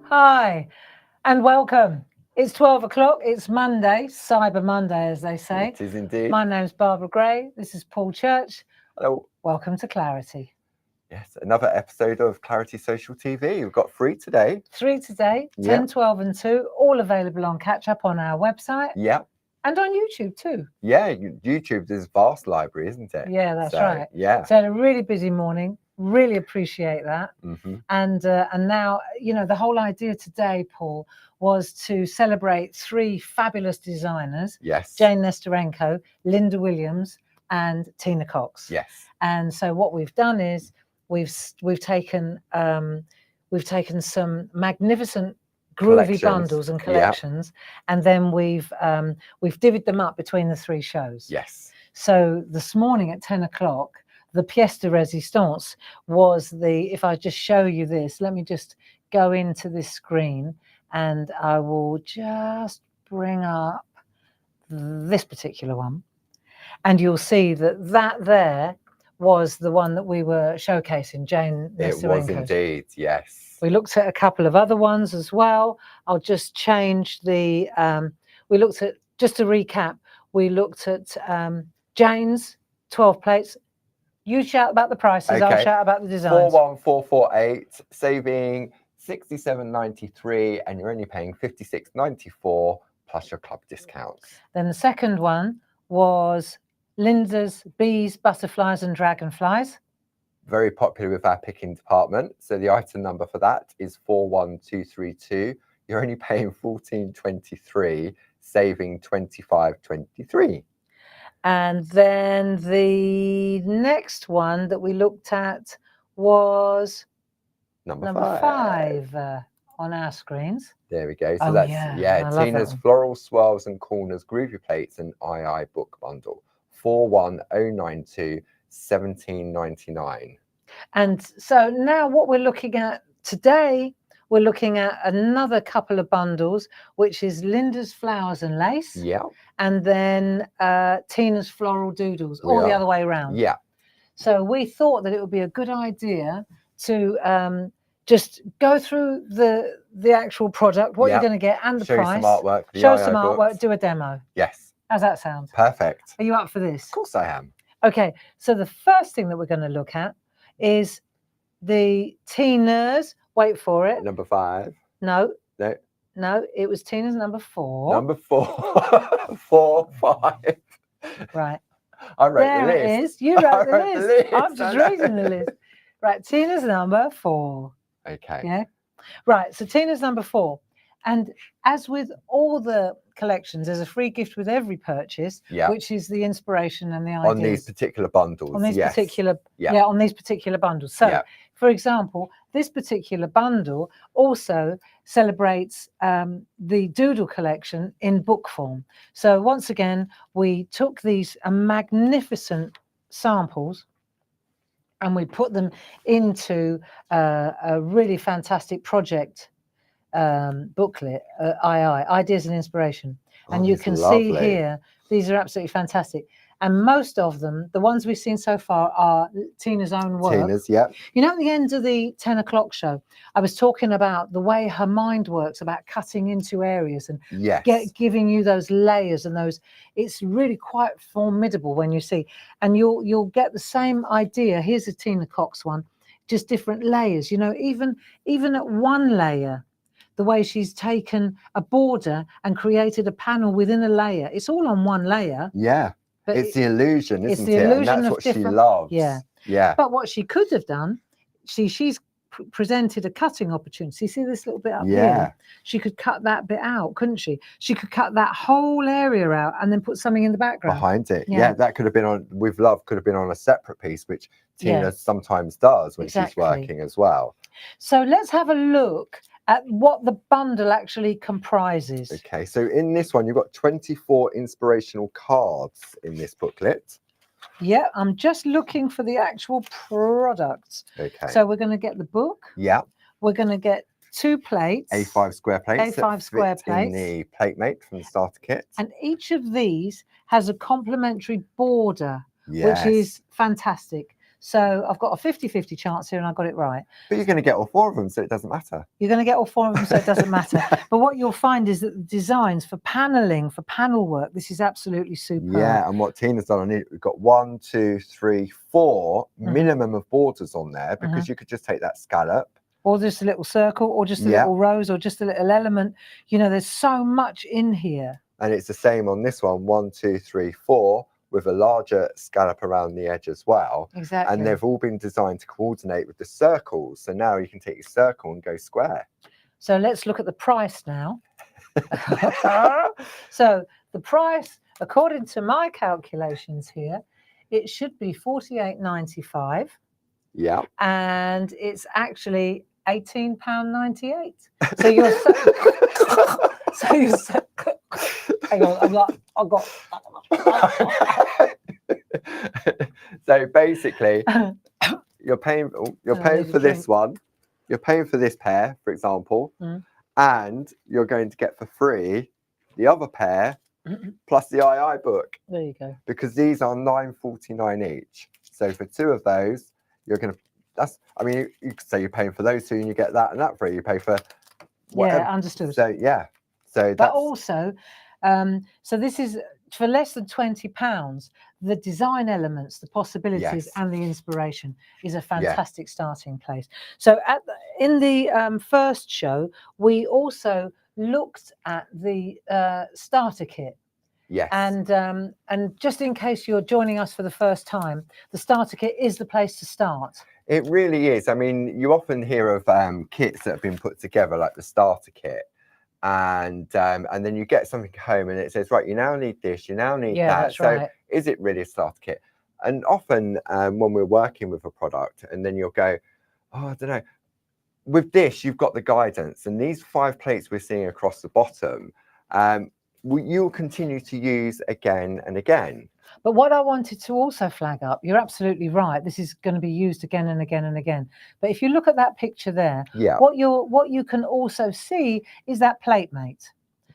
Hi, and welcome. It's 12 o'clock. It's Monday, Cyber Monday, as they say. It is indeed. My name's Barbara Gray. This is Paul Church. Hello. Welcome to Clarity. Yes, another episode of Clarity Social TV. We've got 3 today. 3 today, 10, Yep. 12 and 2, all available on Catch Up on our website Yeah. and on YouTube too. Yeah, YouTube is vast library, isn't it? Yeah, that's right. Yeah. So had a really busy morning. Really appreciate that. Mm-hmm. And now, the whole idea today, Paul, was to celebrate 3 fabulous designers. Yes. Jane Nesterenko, Linda Williams, and Tina Cox. Yes. And so what we've done is we've taken some magnificent Groovi bundles and collections, and then we've divvied them up between the 3 shows. Yes. So this morning at 10 o'clock, the pièce de résistance was if I just show you this, let me just go into this screen and I will just bring up this particular one. And you'll see that there was the one that we were showcasing, Jane Nesterenko's. It was indeed, yes. We looked at a couple of other ones as well. I'll just change we looked at, just to recap, we looked at Jane's 12 plates. You shout about the prices, okay. I'll shout about the designs. 41448, saving £67.93, and you're only paying £56.94 plus your club discounts. Then the second one was Linda's Bees, Butterflies and Dragonflies. Very popular with our picking department. So the item number for that is 41232. You're only paying £14.23, saving £25.23. And then the next one that we looked at was number 5 on our screens. There we go. So that's Tina's Floral Swirls and Corners Groovi Plates and II Book Bundle. 41092, £17.99. And so now what we're looking at today, we're looking at another couple of bundles, which is Linda's Flowers and Lace. Yeah. And then Tina's Floral Doodles, all the other way around. Yeah. So we thought that it would be a good idea to just go through the actual product, what you're going to get, and the price. Show some artwork, do a demo. Yes. How's that sound? Perfect. Are you up for this? Of course I am. Okay, so the first thing that we're going to look at is the Tina's, wait for it. Number 5. No, it was Tina's number 4. Number 4. 4, 5. Right. I wrote the list. There it is. You wrote the list. I'm just reading the list. Right, Tina's number 4. Okay. Yeah. Right, so Tina's number 4. And as with all the collections, there's a free gift with every purchase, which is the inspiration and the ideas. On these particular bundles. On these on these particular bundles. So, for example, this particular bundle also celebrates the Doodle collection in book form. So once again, we took these magnificent samples and we put them into a really fantastic project booklet, Ideas and Inspiration. And you can see here, these are absolutely fantastic. And most of them, the ones we've seen so far, are Tina's own work. Tina's, yeah. You know, at the end of the 10 o'clock show, I was talking about the way her mind works, about cutting into areas and giving you those layers and those. It's really quite formidable when you see. And you'll get the same idea. Here's a Tina Cox one, just different layers. You know, even at one layer, the way she's taken a border and created a panel within a layer. It's all on one layer. Yeah. But it's the illusion, isn't it? It's the illusion and that's of what she loves. Yeah. Yeah. But what she could have done, she's presented a cutting opportunity. See this little bit up here? She could cut that bit out, couldn't she? She could cut that whole area out and then put something in the background. Behind it. Yeah, that could have been on, with Love, could have been on a separate piece, which Tina sometimes does when she's working as well. So let's have a look at what the bundle actually comprises. Okay, so in this one, you've got 24 inspirational cards in this booklet. Yeah, I'm just looking for the actual products. Okay. So we're going to get the book. Yeah. We're going to get 2 plates. A5 square plates. A5 square plates. In the plate mate from the starter kit. And each of these has a complimentary border, which is fantastic. So I've got a 50-50 chance here and I got it right. But you're going to get all 4 of them, so it doesn't matter. You're going to get all 4 of them, so it doesn't matter. But what you'll find is that the designs for paneling, for panel work, this is absolutely superb. Yeah, and what Tina's done on it, we've got 1, 2, 3, 4 minimum of borders on there, because you could just take that scallop. Or just a little circle, or just a little rose, or just a little element. You know, there's so much in here. And it's the same on this one, 1, 2, 3, 4, with a larger scallop around the edge as well. Exactly. And they've all been designed to coordinate with the circles. So now you can take your circle and go square. So let's look at the price now. So the price, according to my calculations here, it should be £48.95. Yeah. And it's actually £18.98. So you're so you're hang on, I've got So basically you're paying for this one, you're paying for this pair, for example, and you're going to get for free the other pair plus the II book. There you go. Because these are £9.49 each. So for 2 of those, you're going to, I mean, you could say you're paying for those 2 and you get that and that free. You pay for whatever. Yeah, understood. So yeah. So but also, so this is for less than £20. The design elements, the possibilities, and the inspiration is a fantastic starting place. So in the first show, we also looked at the starter kit. Yes. And just in case you're joining us for the first time, the starter kit is the place to start. It really is. I mean, you often hear of kits that have been put together, like the starter kit, and then you get something home and it says, right, you now need this, you now need that. That's right. Is it really a starter kit? And often when we're working with a product, and then you'll go, oh, I don't know. With this, you've got the guidance, and these 5 plates we're seeing across the bottom, you'll continue to use again and again. But what I wanted to also flag up, you're absolutely right. This is going to be used again and again and again. But if you look at that picture there, what you can also see is that plate mate.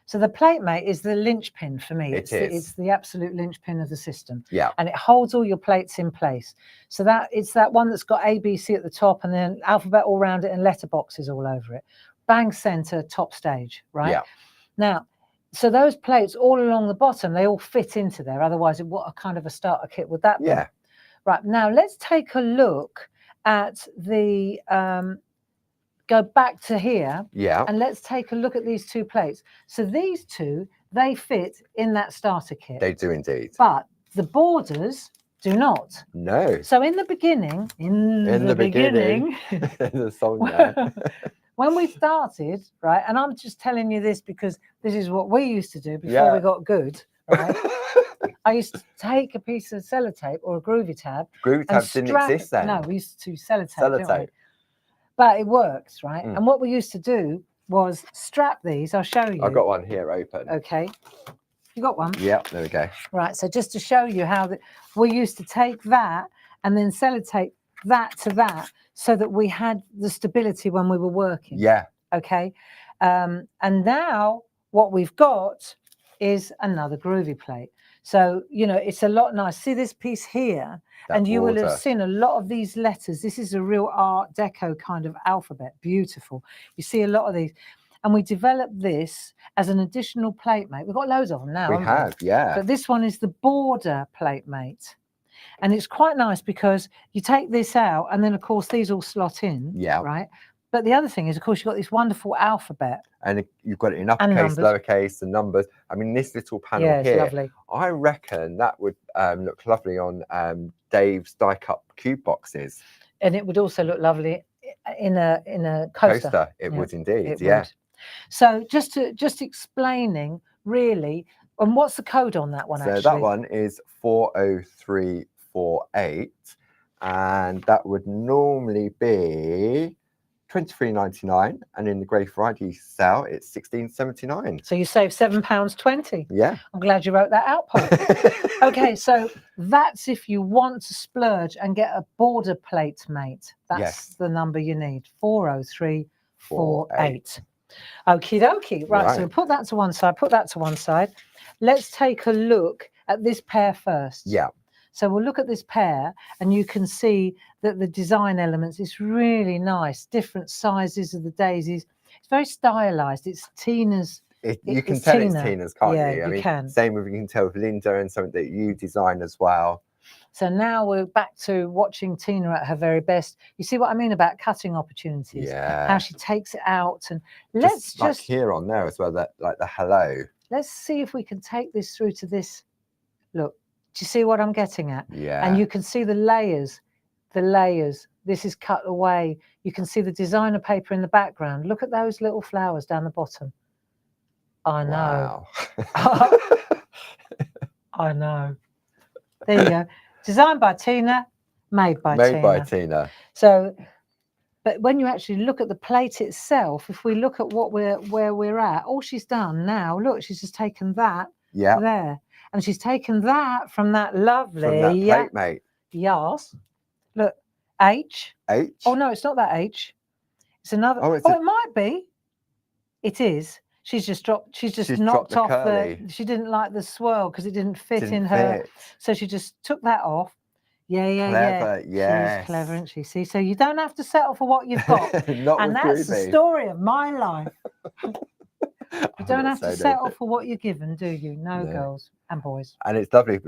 So the plate mate is the linchpin for me. It's the absolute linchpin of the system. Yeah. And it holds all your plates in place. So it's that one that's got ABC at the top and then alphabet all around it and letterboxes all over it. Bang center, top stage, right? Yeah. Now, so those plates all along the bottom, they all fit into there. Otherwise, what a kind of a starter kit would that be? Yeah. Right, now let's take a look at the, go back to here. Yeah. And let's take a look at these 2 plates. So these 2, they fit in that starter kit. They do indeed. But the borders do not. No. So in the beginning, in the beginning the song there. When we started, right, and I'm just telling you this because this is what we used to do before we got good, right? I used to take a piece of sellotape or a Groovi tab. Groovi tabs didn't exist then. No, we used to sellotape. But it works, right? And what we used to do was strap these. I'll show you. I've got one here open. Okay. You got one? Yeah, there we go. Right, so just to show you how we used to take that and then sellotape that to that so that we had the stability when we were working. Yeah. Okay. And now what we've got is another Groovi plate. So, you know, it's a lot nice. See this piece here? And you will have seen a lot of these letters. This is a real Art Deco kind of alphabet. Beautiful. You see a lot of these. And we developed this as an additional plate mate. We've got loads of them now. We have, yeah. But this one is the border plate mate. And it's quite nice because you take this out and then, of course, these all slot in. Yeah. Right. But the other thing is, of course, you've got this wonderful alphabet. And you've got it in uppercase, lowercase, and numbers. I mean, this little panel here, lovely. I reckon that would look lovely on Dave's die-cut cube boxes. And it would also look lovely in a coaster. It would indeed, it yeah. Would. So just explaining, really, and what's the code on that one, actually? So that one is 40348, and that would normally be £23.99, and in the Grey Friday sale, it's £16.79. So you save £7.20. Yeah. I'm glad you wrote that out, Paul. Okay, so that's if you want to splurge and get a border plate mate. That's the number you need, 40348. Okie dokie. Right, so put that to one side, put that to one side. Let's take a look at this pair first. Yeah. So we'll look at this pair and you can see that the design elements, it's really nice, different sizes of the daisies. It's very stylized. It's Tina's. You can tell Tina. it's Tina's, can't Yeah, you? I you mean, can. same with, you can tell with Linda and something that you design as well. So now we're back to watching Tina at her very best. You see what I mean about cutting opportunities? Yeah. How she takes it out. And let's just like here on there as well, that like the hello. Let's see if we can take this through to this. Look, do you see what I'm getting at? Yeah. And you can see the layers, the layers. This is cut away. You can see the designer paper in the background. Look at those little flowers down the bottom. I know. Wow. I know. There you go. Designed by Tina, made by Tina. Made by Tina. So, but when you actually look at the plate itself, if we look at what where we're at, all she's done now, look, she's just taken that there. And she's taken that from that lovely from that plate, mate. Yes. Look, H. H. Oh no, it's not that H. It's another. Oh, it might be. It is. She's just dropped. She's knocked off the. She didn't like the swirl because it didn't fit in her. So she just took that off. Yeah. Clever, She's clever, isn't she? See, so you don't have to settle for what you've got. And that's the story of my life. You don't have to settle for what you're given, do you? No, girls and boys. And it's lovely.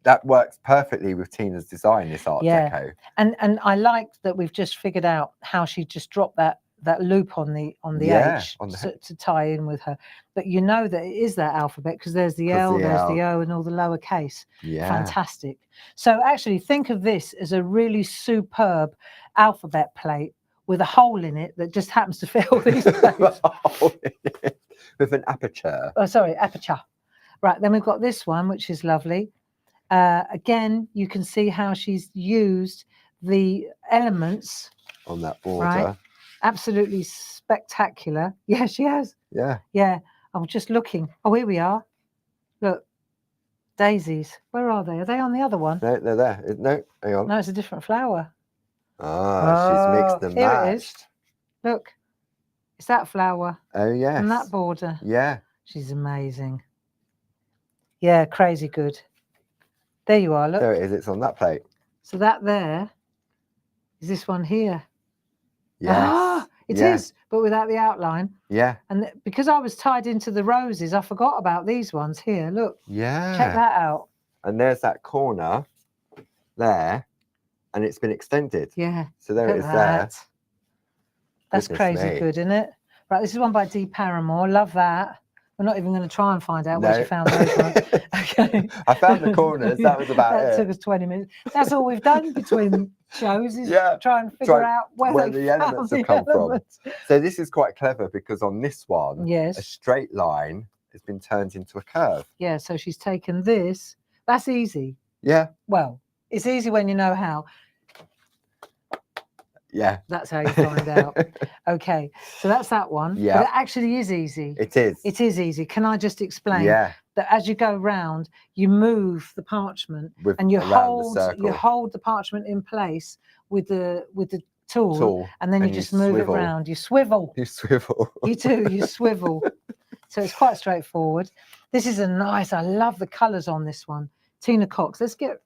That works perfectly with Tina's design, this Art Deco. And I liked that we've just figured out how she just dropped that loop on the H to tie in with her. But you know that it is that alphabet because there's the L, there's the O, and all the lowercase. Yeah. Fantastic. So actually think of this as a really superb alphabet plate with a hole in it that just happens to fill these plates. With an aperture. Oh, sorry, aperture. Right, then we've got this one, which is lovely. Again, you can see how she's used the elements on that border. Right? Absolutely spectacular. Yeah, she has. Yeah. I'm just looking. Oh, here we are. Look, daisies. Where are they? Are they on the other one? No, they're there. No, hang on. No, it's a different flower. She's mixed them. Here it is. Look, it's that flower. Oh, yes. And that border. Yeah. She's amazing. Yeah, crazy good. There you are. Look. There it is. It's on that plate. So that there is this one here. Yes. It is, but without the outline. Yeah. And because I was tied into the roses, I forgot about these ones here. Look. Yeah. Check that out. And there's that corner there, and it's been extended. Yeah. So there it is there. That's crazy good, isn't it? Right, this is one by Dee Paramore. Love that. We're not even going to try and find out where she found those ones. Okay. I found the corners. That was about it. That took us 20 minutes. That's all we've done between shows is try and figure out where the elements have come from. So this is quite clever because on this one, a straight line has been turned into a curve. Yeah, so she's taken this. That's easy. Yeah. Well, it's easy when you know how. Yeah. That's how you find out. Okay, so that's that one. Yeah. But it actually is easy. It is. It is easy. Can I just explain? Yeah. That as you go round, you move the parchment and you hold the parchment in place with the tool and then you just move it round. You swivel. You swivel. You do. You swivel. So it's quite straightforward. This is a nice. I love the colours on this one. Tina Cox. Let's get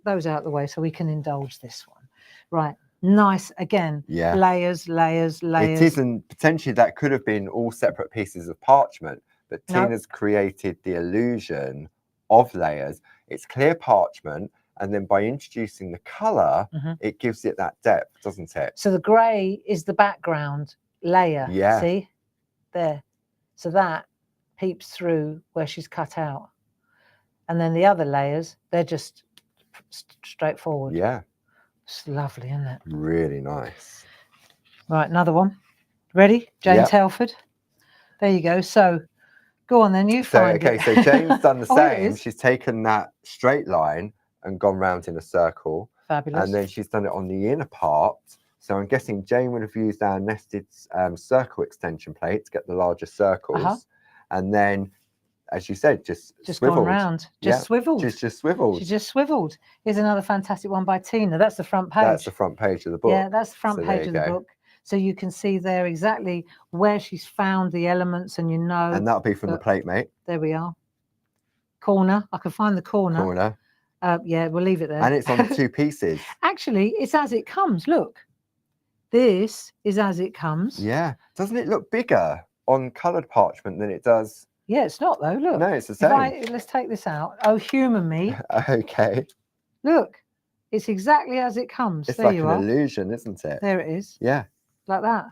those out of the way so we can indulge this one. Right. Nice again. Yeah. Layers. It isn't potentially that could have been all separate pieces of parchment. But Tina's created the illusion of layers. It's clear parchment, and then by introducing the colour, it gives it that depth, doesn't it? So the grey is the background layer. Yeah. See? There. So that peeps through where she's cut out. And then the other layers, they're just straightforward. Yeah. It's lovely, isn't it? Really nice. Right, another one. Ready? Jane Telford. There you go. So go on then, you find it. So Jane's done the same. She's taken that straight line and gone round in a circle. Fabulous. And then she's done it on the inner part. So I'm guessing Jane would have used our nested circle extension plate to get the larger circles. And then, as you said, just swiveled. Gone round. Just swiveled. Just swiveled. She just swiveled. Here's another fantastic one by Tina. That's the front page. That's the front page of the book. Yeah, that's the front page of the book. So you can see there exactly where she's found the elements and you know. And that'll be from the plate, mate. There we are. Corner. I can find the corner. Yeah, we'll leave it there. And it's on 2 pieces. Actually, it's as it comes. Look, this is as it comes. Yeah. Doesn't it look bigger on coloured parchment than it does? Yeah, it's not though. Look. No, it's the same. Let's take this out. Oh, humour me. Okay. Look, it's exactly as it comes. It's there like you an are. illusion, isn't it? There it is. Yeah. Like that.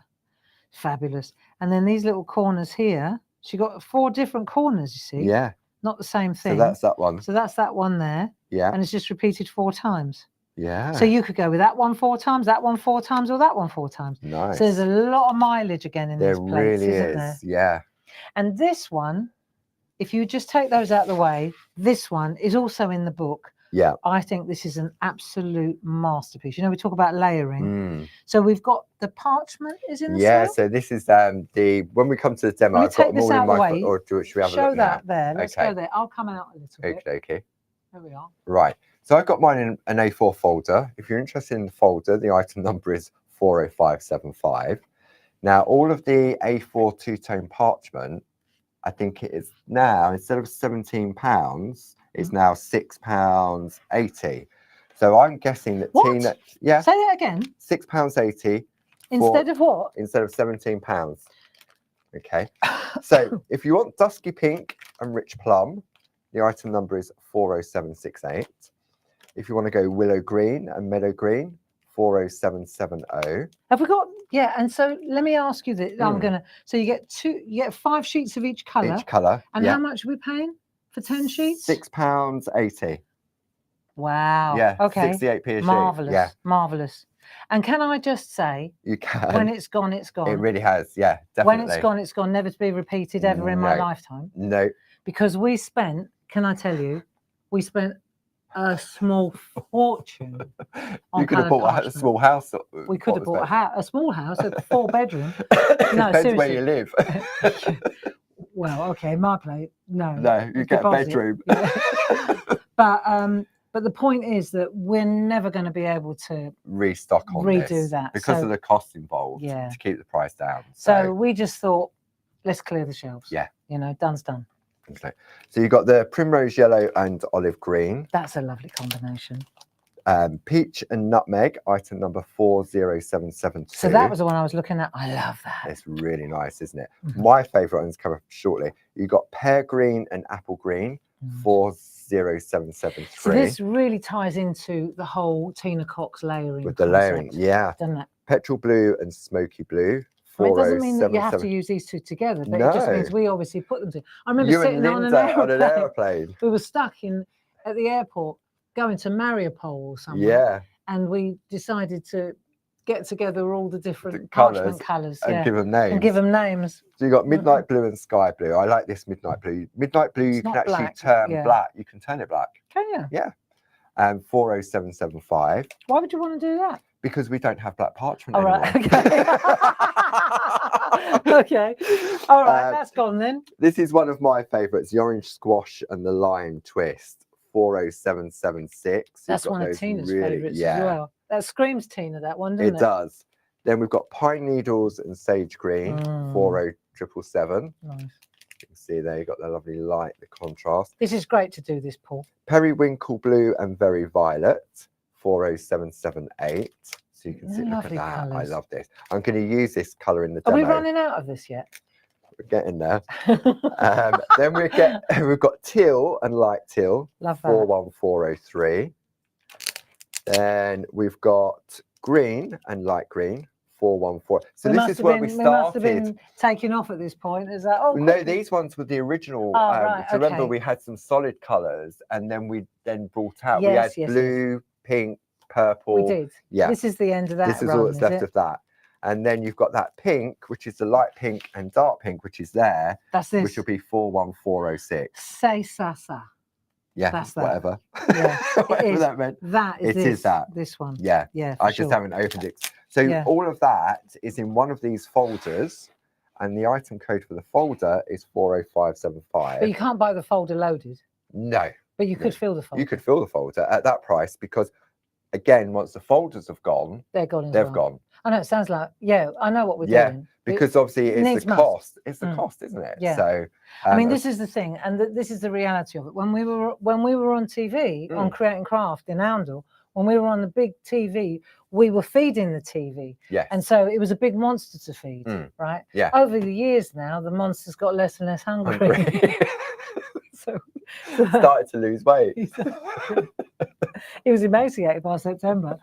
Fabulous. And then these little corners here. She got 4 different corners, you see. Yeah. Not the same thing. So that's that one. So that's that one there. Yeah. And it's just repeated 4 times. Yeah. So you could go with that one 4 times, that one 4 times, or that one 4 times. Nice. So there's a lot of mileage again in these plates, really isn't there? Yeah. And this one, if you just take those out of the way, this one is also in the book. Yeah. I think this is an absolute masterpiece. You know, we talk about layering. Mm. So we've got the parchment is in the Yeah, sale? so this is when we come to the demo, I've got them all in my or should we have a Show look that now? there. Let's go there. I'll come out a little bit. Okay. There we are. Right. So I've got mine in an A4 folder. If you're interested in the folder, the item number is 40575. Now, all of the A4 two-tone parchment, I think it is now, instead of £17, it's now £6.80. So I'm guessing that What? Tina, yeah, Say that again. £6.80 Instead of what? instead of £17. Okay. So if you want dusky pink and rich plum, the item number is 40768. If you want to go willow green and meadow green, 40770. Have we got? Yeah. And so let me ask you this. So you get 5 sheets of each colour. Each colour. And how much are we paying for 10 sheets? £6.80. Wow. Yeah. Okay. 68p a sheet. Marvellous. Yeah. Marvellous. And can I just say, you can. When it's gone, it's gone. It really has. Yeah, definitely. When it's gone, never to be repeated ever in my lifetime. No. Because we spent, can I tell you, we spent a small fortune on you could have bought a small house. We could have bought a small house, a 4-bedroom. No, depends where you live. Well, okay, my place, no. No, you get a bedroom. But the point is that we're never going to be able to restock on redo that because of the cost involved to keep the price down. So we just thought, let's clear the shelves. Yeah. You know, done's done. Okay. So you've got the primrose yellow and olive green. That's a lovely combination. Peach and nutmeg, item number 40772. So that was the one I was looking at. I love that. It's really nice, isn't it? My favourite one's coming up shortly. You've got pear green and apple green, 40773. So this really ties into the whole Tina Cox layering with the layering, doesn't it? Petrol blue and smoky blue. It doesn't mean that you have to use these two together, but it just means we obviously put them together. I remember sitting on an aeroplane. We were stuck at the airport going to Mariupol or somewhere. Yeah. And we decided to get together all the different parchment colours and give them names. So you got midnight blue and sky blue. I like this midnight blue. Midnight blue you can actually turn black. You can turn it black. Can you? Yeah. And 40775. Why would you want to do that? Because we don't have black parchment anymore. Right, okay. Okay. All right, that's gone then. This is one of my favourites, the orange squash and the lime twist, 40776. That's one of Tina's favourites as well. That screams Tina, that one, doesn't it? It does. Then we've got pine needles and sage green, 40777. Nice. You can see there, you've got the lovely light, the contrast. This is great to do this, Paul. Periwinkle blue and very violet, 40778. So you can see, look at that. Colours. I love this. I'm going to use this colour in the demo. Are we running out of this yet? We're getting there. Then we've got teal and light teal, 41403. Then we've got green and light green, 414. So this is where we started. We must have been taking off at this point. Is that? Oh, no, these ones were the original. Right, so remember, we had some solid colours, and then we brought out. We had blue, pink, purple. We did. Yeah. This is the end of that. This is all that's left of that. And then you've got that pink, which is the light pink and dark pink, which is there. That's this. Which will be 41406. Say sasa. Yeah, that's that. Whatever. Yeah, whatever that meant. That is is that. This one. Yeah. Yeah. I just haven't opened it. So all of that is in one of these folders, and the item code for the folder is 40575. But you can't buy the folder loaded. No. But you could fill the folder. You could fill the folder at that price because again, once the folders have gone, they're gone as they've well. gone. I know it sounds like, yeah, I know what we're Yeah, doing. because obviously it's needs the must. cost. It's the cost, isn't it? Yeah. So I mean, this is the thing, and this is the reality of it. When we were on TV on Creating Craft in Oundle, when we were on the big TV, we were feeding the TV. Yes. And so it was a big monster to feed, right? Yeah. Over the years now, the monster's got less and less hungry. so started to lose weight. He was emaciated by September.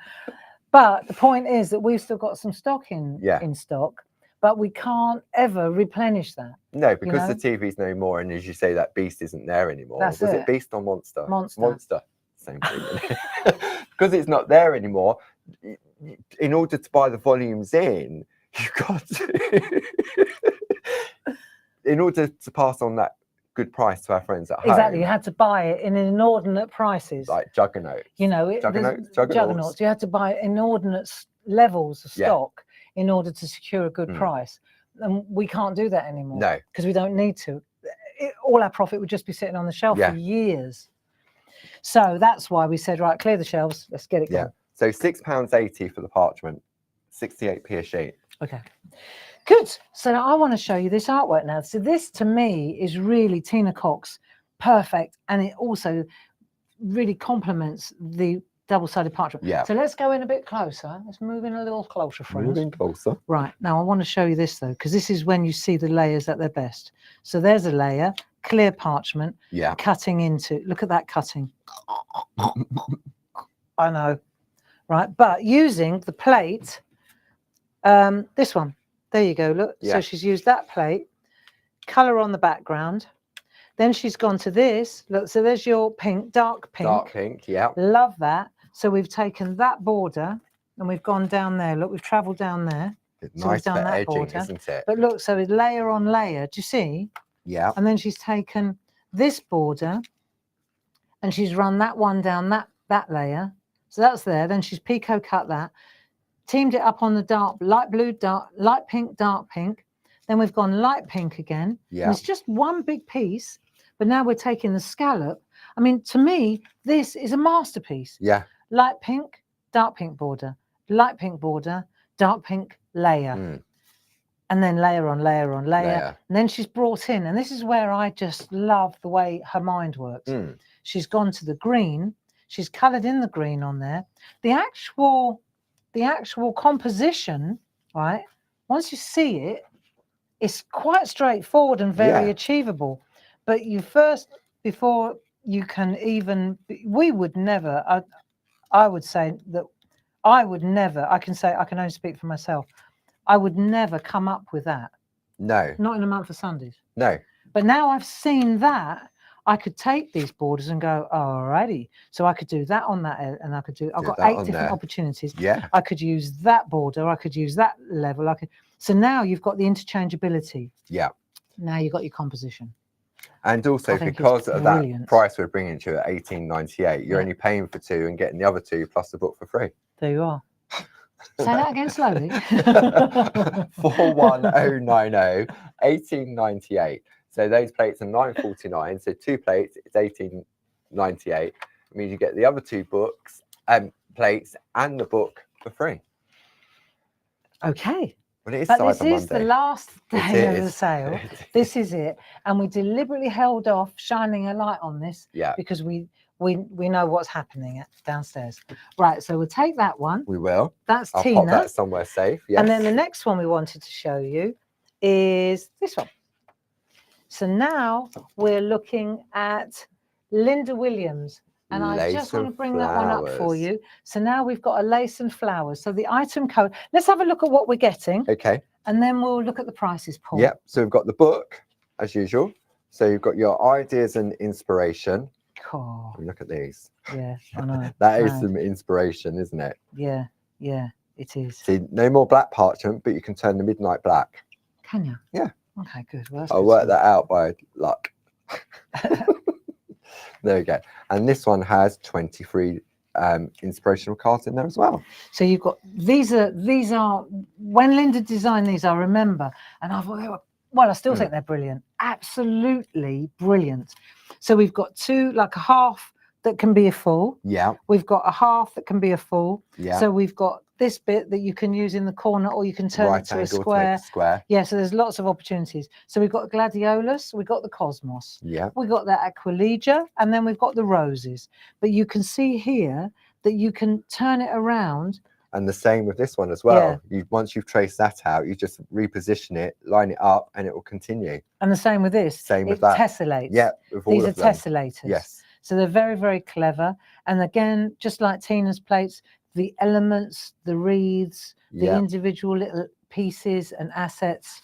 But the point is that we've still got some stock in stock, but we can't ever replenish that. No, because the TV's no more, and as you say, that beast isn't there anymore. Was it Beast or Monster? Monster. Same thing. Because it's not there anymore. In order to buy the volumes in, you've got to, in order to pass on that good price to our friends at home. Exactly, you had to buy it in inordinate prices. Like juggernauts. You know, juggernauts. You had to buy inordinate levels of stock in order to secure a good price. And we can't do that anymore. No. Because we don't need to. All our profit would just be sitting on the shelf for years. So that's why we said, right, clear the shelves, let's get it going. So £6.80 for the Parchment, 68p a sheet. Okay. Good. So now I want to show you this artwork now. So this to me is really Tina Cox, perfect. And it also really complements the double-sided Parchment. Yeah. So let's go in a bit closer. Let's move in a little closer, friends. Moving closer. Right. Now I want to show you this though, because this is when you see the layers at their best. So there's a layer, clear Parchment, cutting into, look at that cutting. I know. Right. But using the plate, this one. There you go, look. So she's used that plate, colour on the background. Then she's gone to this. Look, so there's your pink, dark pink. Dark pink, yeah. Love that. So we've taken that border and we've gone down there. Look, we've travelled down there. So nice for edging, isn't it? But look, so it's layer on layer. Do you see? Yeah. And then she's taken this border and she's run that one down that layer. So that's there. Then she's picot cut that. Teamed it up on the dark, light blue, light pink, dark pink. Then we've gone light pink again. Yeah. It's just one big piece, but now we're taking the scallop. I mean, to me, this is a masterpiece. Yeah. Light pink, dark pink border, light pink border, dark pink layer. And then layer on layer on layer. And then she's brought in, and this is where I just love the way her mind works. She's gone to the green. She's coloured in the green on there. The actual composition, right? Once you see it, it's quite straightforward and very achievable. But you first, before you can even, we would never, I would say that I would never, I can only speak for myself. I would never come up with that. No. Not in a month of Sundays. No. But now I've seen that, I could take these borders and go, alrighty. So I could do that on that, and I could do, I've got 8 different opportunities. Yeah. I could use that border, I could use that level. So now you've got the interchangeability. Yeah. Now you've got your composition. And also because of that price we're bringing to you at £18.98, you're only paying for 2 and getting the other 2 plus the book for free. There you are. Say that again slowly. 41090, £18.98. So those plates are £9.49. So 2 plates, it's £18.98. It means you get the other 2 books, plates, and the book for free. Okay. Well, it is but Cyber this is Monday. The last day of the sale. This is it, and we deliberately held off shining a light on this because we know what's happening downstairs. Right. So we'll take that one. We will. That's I'll Tina. pop that somewhere safe. Yes. And then the next one we wanted to show you is this one. So now we're looking at Linda Williams, and I just want to bring that one up for you. So now we've got a lace and flowers. So the item code, let's have a look at what we're getting. Okay. And then we'll look at the prices, Paul. Yep. So we've got the book, as usual. So you've got your ideas and inspiration. Cool. Look at these. Yeah, I know. That is some inspiration, isn't it? Yeah, yeah, it is. See, no more black parchment, but you can turn the midnight black. Can you? Yeah. Okay, good. Well, I'll work that out by luck. There we go. And this one has 23 inspirational cards in there as well. So you've got these are when Linda designed these, I remember, and I thought they were, well, I still think they're brilliant. Absolutely brilliant. So we've got 2, like a half that can be a full. Yeah. We've got a half that can be a full. Yeah. So we've got this bit that you can use in the corner, or you can turn Right it to a angle to make square. a square. Yeah, so there's lots of opportunities. So we've got gladiolus, we've got the cosmos, Yeah. we've got the aquilegia, and then we've got the roses. But you can see here that you can turn it around. And the same with this one as well. Once you've traced that out, you just reposition it, line it up, and it will continue. And the same with this. Same with that. Tessellates. Yeah, with all These are of them. tessellators. Yes. So they're very, very clever. And again, just like Tina's plates, the elements, the wreaths, the individual little pieces and assets,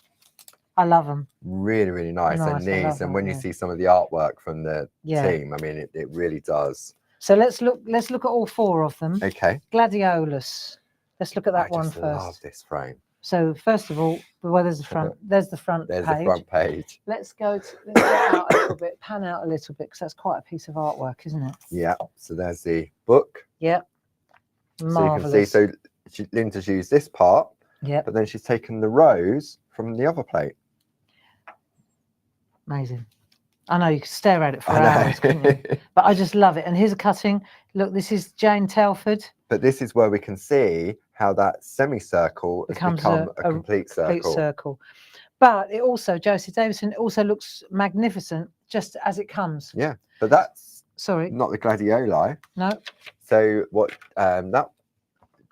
I love them. Really, really nice. And these, and when you see some of the artwork from the team, I mean, it really does. So let's look at all four of them. Okay. Gladiolus. Let's look at that one first. I love this frame. So first of all, well, there's the front. There's the front There's page. the front page. Let's get out a little bit, pan out a little bit, because that's quite a piece of artwork, isn't it? Yeah. So there's the book. Yeah. Marvelous. So you can see, so Linda's used this part. Yeah. But then she's taken the rose from the other plate. Amazing. I know, you could stare at it for hours, couldn't you? But I just love it. And here's a cutting. Look, this is Jane Telford. But this is where we can see how that semicircle has become a complete circle. But it also, Josie Davison, it also looks magnificent just as it comes. Yeah, but that's not the gladioli. No. So what that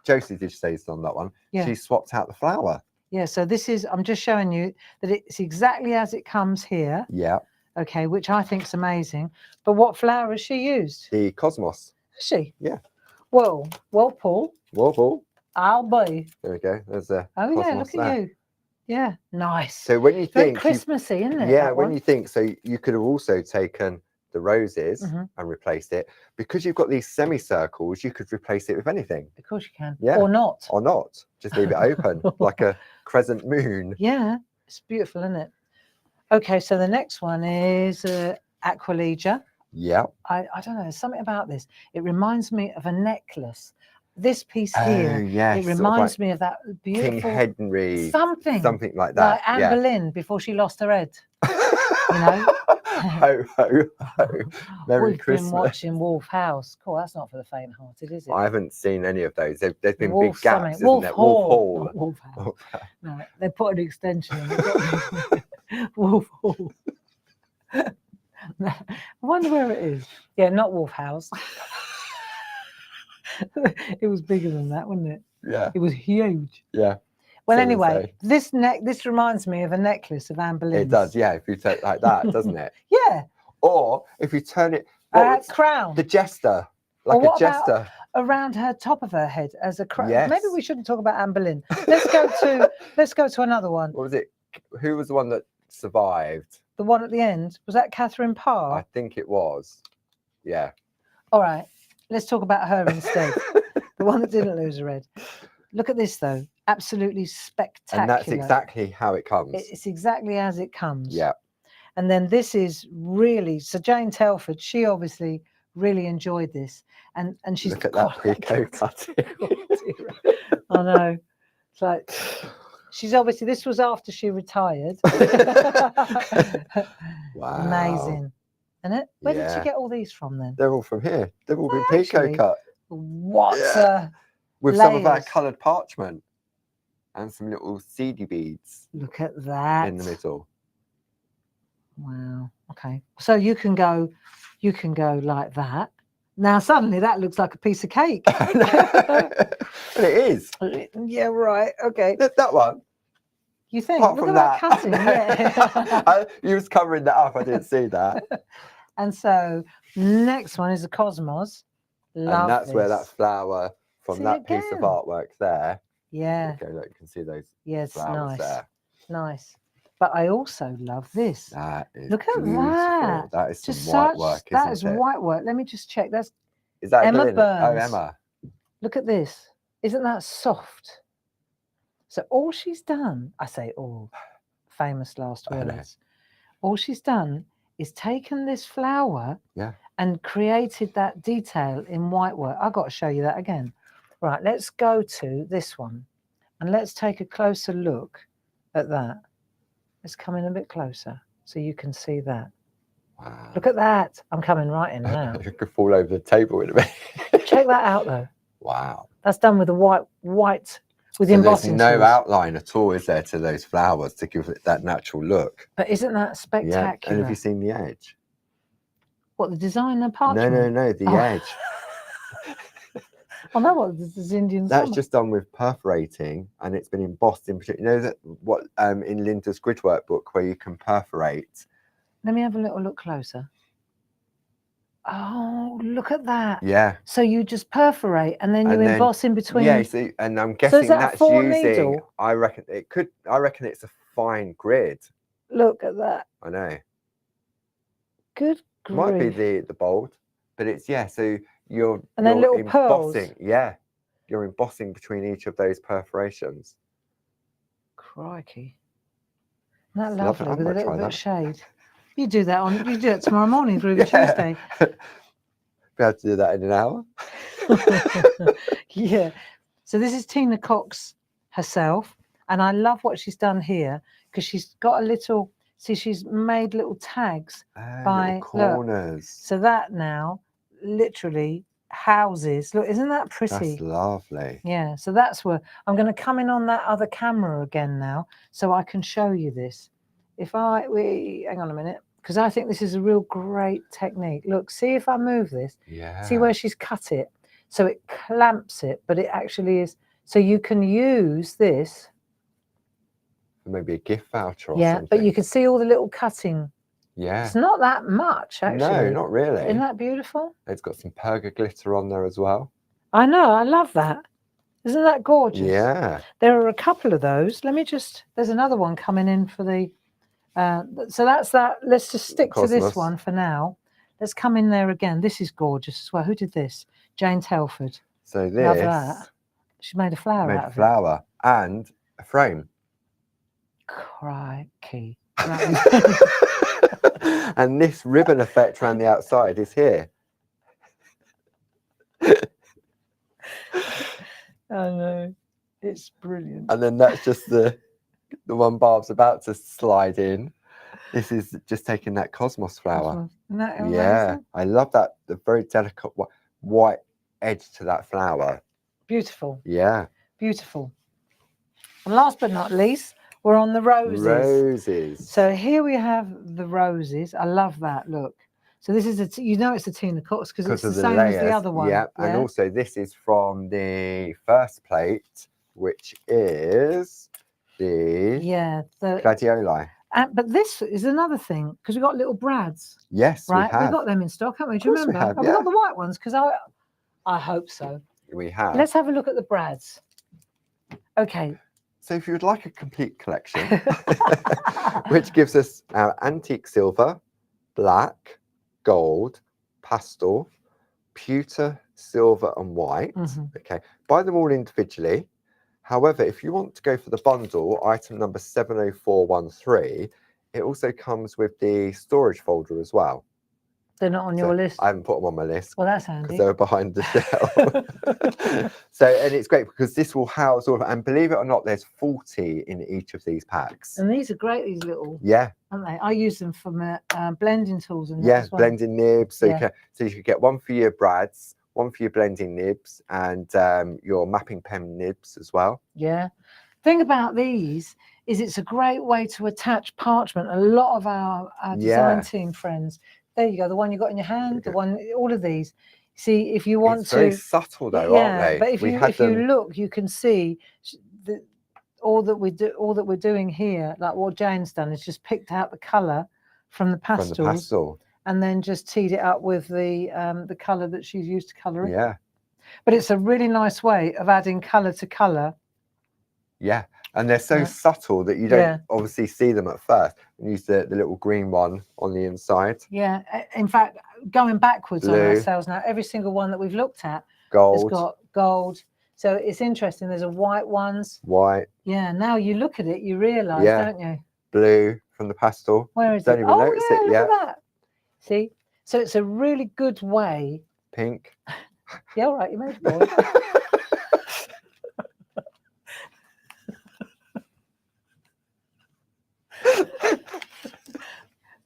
Josie did say on that one. Yeah. She swapped out the flower. Yeah, so this is, I'm just showing you that it's exactly as it comes here. Yeah. Okay, which I think is amazing. But what flower has she used? The cosmos. Has she? Yeah. Well, Paul. Well, Paul. I'll be. There we go. There's a cosmos yeah, look at you. Yeah, nice. So when you think Christmassy, isn't it? Yeah, when you think, so you could have also taken the roses and replaced it. Because you've got these semicircles, you could replace it with anything. Of course you can. Yeah. Or not. Or not. Just leave it open like a crescent moon. Yeah, it's beautiful, isn't it? Okay, so the next one is Aquilegia. Yeah. I don't know, there's something about this. It reminds me of a necklace. This piece here, it reminds me of that beautiful King Henry, something like that. Like Anne Boleyn before she lost her head. You know? Ho, ho, ho. Merry Christmas. Been watching Wolf House. Cool, that's not for the faint-hearted, is it? I haven't seen any of those. There's been Wolf big gaps, isn't Wolf there? Hall. Wolf Hall. No, they put an extension in. Wolf Hall. I wonder where it is. Yeah, not Wolf House. It was bigger than that, wasn't it? Yeah. It was huge. Yeah. Well, so anyway, this reminds me of a necklace of Anne Boleyn. It does, yeah. If you turn it like that, doesn't it? Yeah. Or if you turn it, crown. The jester, like a jester. Around her top of her head as a crown. Yes. Maybe we shouldn't talk about Anne Boleyn. Let's go to another one. What was it? Who was the one that survived? The one at the end, was that Catherine Parr? I think it was. Yeah. All right. Let's talk about her instead. The one that didn't lose her head. Look at this, though. Absolutely spectacular. And that's exactly how it comes. It's exactly as it comes. Yeah. And then this is really, so Jane Telford, she obviously really enjoyed this. And she's... Look at that Pico cutting. I know. It's like... She's obviously, this was after she retired. Wow. Amazing. Isn't it? Where did she get all these from then? They're all from here. They've all been Pico cut. What? With some of our coloured parchment and some little seedy beads. Look at that. In the middle. Wow. Okay. So you can go like that. Now suddenly that looks like a piece of cake. But it is. Yeah, right. Okay. That one. You think? Apart Look from at that cutting. Yeah. You was covering that up. I didn't see that. And so next one is the Cosmos. Love and that's this. Where that flower from that piece of artwork there. Yeah. Okay, look, you can see those nice. flowers there. Nice. But I also love this. That is Look at beautiful. that. That is some white work, isn't it? That is white work. Let me just check. Is that Emma Burns? Burns. Oh, Emma. Look at this. Isn't that soft? So all she's done, I say all, famous last words. All she's done is taken this flower and created that detail in white work. I've got to show you that again. Right, let's go to this one and let's take a closer look at that. Let's come in a bit closer so you can see that. Wow. Look at that. I'm coming right in now. You could fall over the table in a minute. Check that out though. Wow. That's done with the white with So embossing there's no tools. outline at all, is there, to those flowers to give it that natural look? But isn't that spectacular? Yeah. And have you seen the edge? What, the design of Parchment? No, the edge. I know what this is Indian That's summer. just done with perforating, and it's been embossed in particular. You know that what in Linda's gridwork book where you can perforate. Let me have a little look closer. Oh, look at that. Yeah. So you just perforate and then you emboss in between. Yeah, see, and I'm guessing that that's using, needle? I reckon it's a fine grid. Look at that. I know. Good grief. Might be the bold, but it's, yeah, so you're little embossing. pearls. Yeah. You're embossing between each of those perforations. Crikey. Isn't that lovely with a little bit of shade? You do that tomorrow morning, Groovi Tuesday. Be able to do that in an hour. Yeah. So this is Tina Cox herself, and I love what she's done here because she's got a little. See, she's made little tags by little corners. Look, so that now literally houses. Look, isn't that pretty? That's lovely. Yeah. So that's where I'm going to come in on that other camera again now, so I can show you this. If hang on a minute, because I think this is a real great technique. Look, see if I move this. Yeah. See where she's cut it, so it clamps it, but it actually is. So you can use this. Maybe a gift voucher or yeah, something. but you can see all the little cutting. Yeah. It's not that much, actually. No, not really. Isn't that beautiful? It's got some perga glitter on there as well. I know, I love that. Isn't that gorgeous? Yeah. There are a couple of those. Let me just, there's another one coming in for the, so that's that. Let's just stick to this one for now. Let's come in there again. This is gorgeous as well. Who did this? Jane Telford. So this. Love that. She made a flower out of it. Flower and a frame. Crikey. And this ribbon effect around the outside is here. I know. It's brilliant. And then that's just the one Barb's about to slide in. This is just taking that cosmos flower. Isn't that amazing? Yeah, I love that. The very delicate white edge to that flower. Beautiful. Yeah. Beautiful. And last but not least, we're on the roses. Roses. So here we have the roses. I love that. Look. So this is you know it's a Tina Cox because it's the same as the other one. Yeah, and also this is from the first plate, which is the gladioli. But this is another thing because we've got little brads. Yes, right. We have. We've got them in stock, haven't we? Do you remember? Have we got the white ones? Because I hope so. We have. Let's have a look at the brads. Okay. So if you would like a complete collection, which gives us our antique silver, black, gold, pastel, pewter, silver and white. Okay, buy them all individually. However, if you want to go for the bundle, item number 70413, it also comes with the storage folder as well. They're not on your list? I haven't put them on my list. Well, that's handy. Because they were behind the shelf. And it's great because this will house all of it. And believe it or not, there's 40 in each of these packs. And these are great, these little. Yeah. Aren't they? I use them for my blending tools. And yeah, blending nibs. So, yeah. you could get one for your brads, one for your blending nibs, and your mapping pen nibs as well. Yeah. Thing about these is it's a great way to attach parchment. A lot of our design team friends, there you go, the one you got in your hand, the one, all of these. See, if you want it's very subtle though, aren't they? But if you look, you can see that all that we're doing here, like what Jane's done, is just picked out the colour from the pastels, and then just teed it up with the colour that she's used to colour it. Yeah. But it's a really nice way of adding colour to colour. Yeah. And they're so subtle that you don't obviously see them at first. And use the little green one on the inside. Yeah. In fact, going backwards on ourselves now, every single one that we've looked at has got gold. So it's interesting. There's a white ones. White. Yeah. Now you look at it, you realise, don't you? Blue from the pastel. Where is don't it? Even notice it look yet. at that. See? So it's a really good way. Pink. Yeah, all right. You made it, boy.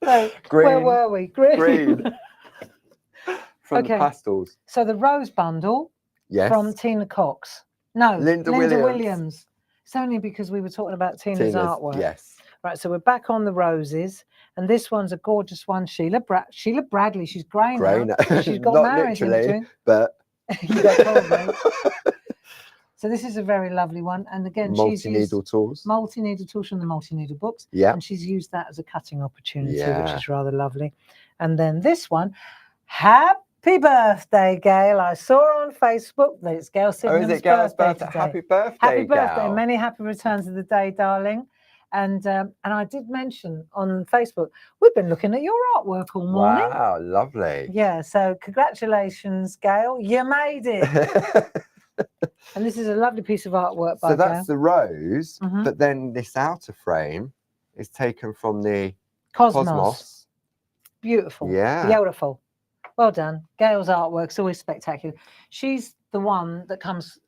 So where were we? Green. From the Okay. pastels. So the rose bundle from Tina Cox. No, Linda Williams. It's only because we were talking about Tina's artwork. Yes. Right, so we're back on the roses, and this one's a gorgeous one. Sheila Bradley. She's grey now. She's got Not married in literally, between. but yeah, probably. So this is a very lovely one, and again, she's used multi-needle tools from the multi-needle books. Yeah. And she's used that as a cutting opportunity, which is rather lovely. And then this one, happy birthday, Gail. I saw on Facebook that it's Gail Sydenham's is it Gail's birthday? today. Happy birthday, Happy birthday. Gail. Many happy returns of the day, darling. And I did mention on Facebook, we've been looking at your artwork all morning. Wow, lovely. Yeah, so congratulations, Gail. You made it. And this is a lovely piece of artwork by Gail. So that's the rose, but then this outer frame is taken from the Cosmos. Beautiful. Yeah. Beautiful. Well done. Gail's artwork's always spectacular. She's the one that comes...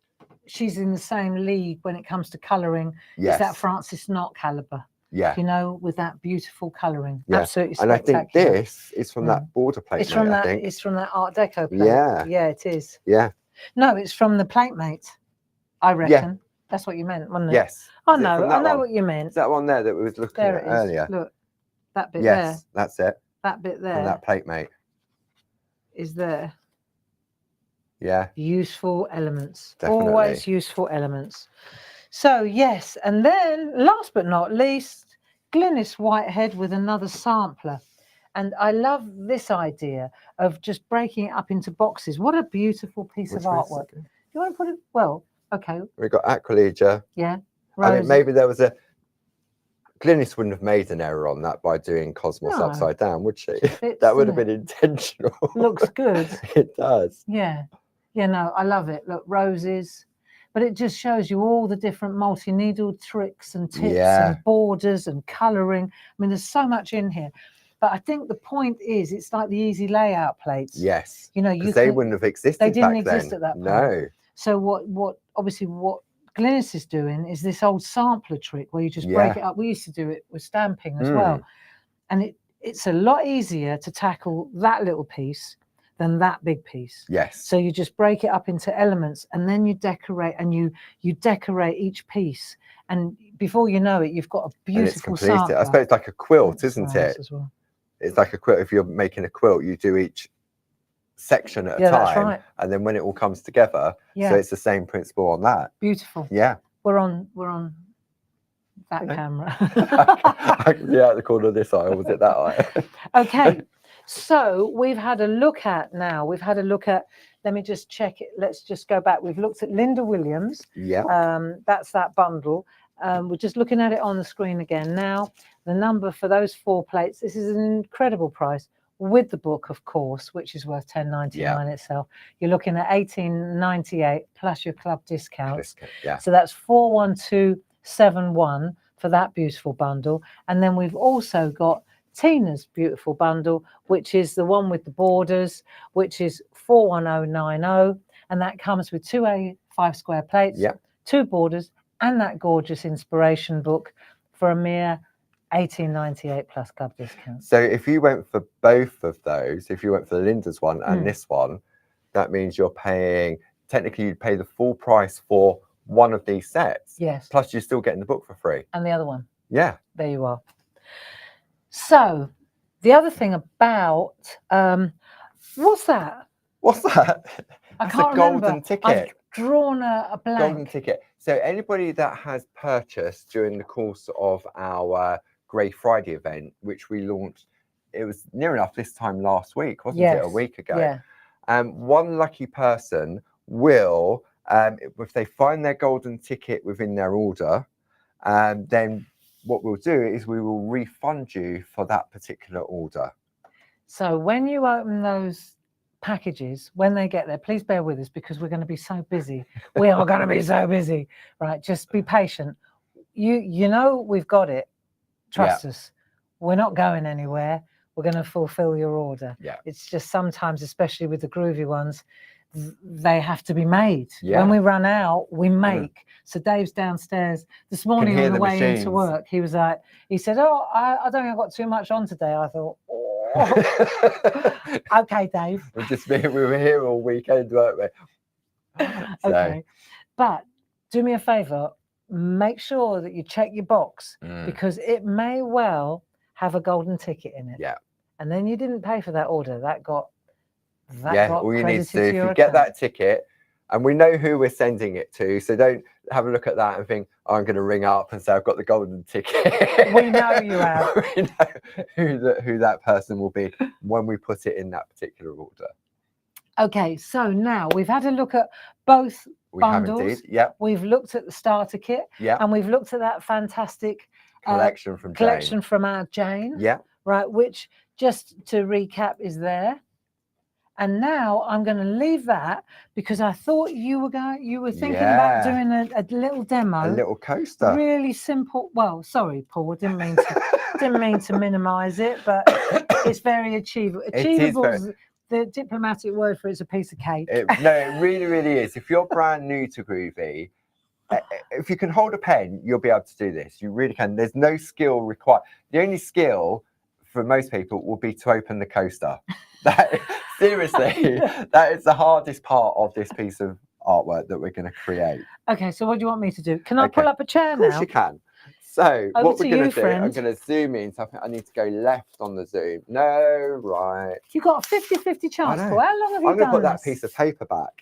She's in the same league when it comes to colouring. Yes. It's that Francis Knott calibre. Yeah. You know, with that beautiful colouring. Yeah. Absolutely spectacular. And I think this is from that border plate. It's from It's from that Art Deco plate. Yeah. Yeah, it is. Yeah. No, it's from the Platemate, I reckon. Yeah. That's what you meant, wasn't it? Yes. I know what you meant. Is that one there that we was looking at earlier? Look, that bit there. Yes, that's it. That bit there. From that Platemate. Is there. Yeah. Useful elements. Definitely. Always useful elements. So, yes. And then, last but not least, Glynis Whitehead with another sampler. And I love this idea of just breaking it up into boxes. What a beautiful piece of artwork. You want to put it? Well, okay. We've got Aquilegia. Yeah. I mean, maybe there was a... Glynis wouldn't have made an error on that by doing Cosmos upside down, would she? That would have been intentional. Looks good. It does. Yeah. Yeah, no, I love it. Look, roses. But it just shows you all the different multi-needle tricks and tips and borders and colouring. I mean, there's so much in here. But I think the point is, it's like the easy layout plates. Yes. You know, they wouldn't have existed back then. They didn't exist at that point. No. So what Glynis is doing is this old sampler trick where you just break it up. We used to do it with stamping as well. And it's a lot easier to tackle that little piece than that big piece. Yes. So you just break it up into elements, and then you decorate, and you decorate each piece, and before you know it, you've got a beautiful sampler. I suppose it's like a quilt, isn't it? As well. It's like a quilt. If you're making a quilt, you do each section at a time, that's right. And then when it all comes together, so it's the same principle on that. Beautiful. Yeah. We're on that camera. I can be out the corner of this eye, or was it that eye? Okay. So we've had a look at, let me just check it. Let's just go back. We've looked at Linda Williams. Yeah. That's that bundle. We're just looking at it on the screen again now. The number for those 4 plates, this is an incredible price with the book, of course, which is worth $10.99 itself. You're looking at $18.98 plus your club discount. Yeah. So that's $412.71 for that beautiful bundle. And then we've also got Tina's beautiful bundle, which is the one with the borders, which is $410.90, and that comes with 2 A5 square plates, 2 borders, and that gorgeous inspiration book for a mere $18.98 plus club discount. So if you went for both of those, if you went for Linda's one and this one, that means you're paying, technically you'd pay the full price for one of these sets. Yes. Plus you're still getting the book for free. And the other one. Yeah. There you are. So the other thing about, what's that? What's that? I can't remember. Golden ticket. I've drawn a blank. Golden ticket. So anybody that has purchased during the course of our Grey Friday event, which we launched, it was near enough this time last week, wasn't it? A week ago. Yeah. One lucky person will, if they find their golden ticket within their order, then what we'll do is we will refund you for that particular order. So when you open those packages, when they get there, please bear with us because we're going to be so busy. We are going to be so busy, right? Just be patient. You know we've got it. Trust us. We're not going anywhere. We're going to fulfill your order. Yeah. It's just sometimes, especially with the Groovi ones, they have to be made. Yeah. When we run out, we make. So Dave's downstairs this morning on the way into work. He was like, he said, "Oh, I don't think I got too much on today." I thought, oh. Okay, Dave. We were here all weekend, weren't we? Okay, but do me a favor, make sure that you check your box because it may well have a golden ticket in it. Yeah. And then you didn't pay for that order. That got all you need to do, if you account. get that ticket, and we know who we're sending it to, so don't have a look at that and think, oh, I'm going to ring up and say I've got the golden ticket. We know you have. We know who that person will be when we put it in that particular order. Okay, so now we've had a look at both bundles. Have indeed. Yep. We've looked at the starter kit. Yeah. And we've looked at that fantastic collection from our Jane. Yeah. Right, which, just to recap, is there. And now I'm going to leave that because I thought you were thinking about doing a little demo, a little coaster, really simple. Well, sorry, Paul, didn't mean to minimise it, but it's very achievable. Achievable is the diplomatic word for it's a piece of cake. No, it really, really is. If you're brand new to Groovi, if you can hold a pen, you'll be able to do this. You really can. There's no skill required. The only skill for most people will be to open the coaster. Seriously, that is the hardest part of this piece of artwork that we're going to create. Okay, so what do you want me to do? Can I pull up a chair now? Of course you can. So Over what we're going to do, friend. I'm going to zoom in. So I think I need to go left on the zoom. No, right. You've got a 50-50 chance, Paul. How long have you done I'm going to put that piece of paper back.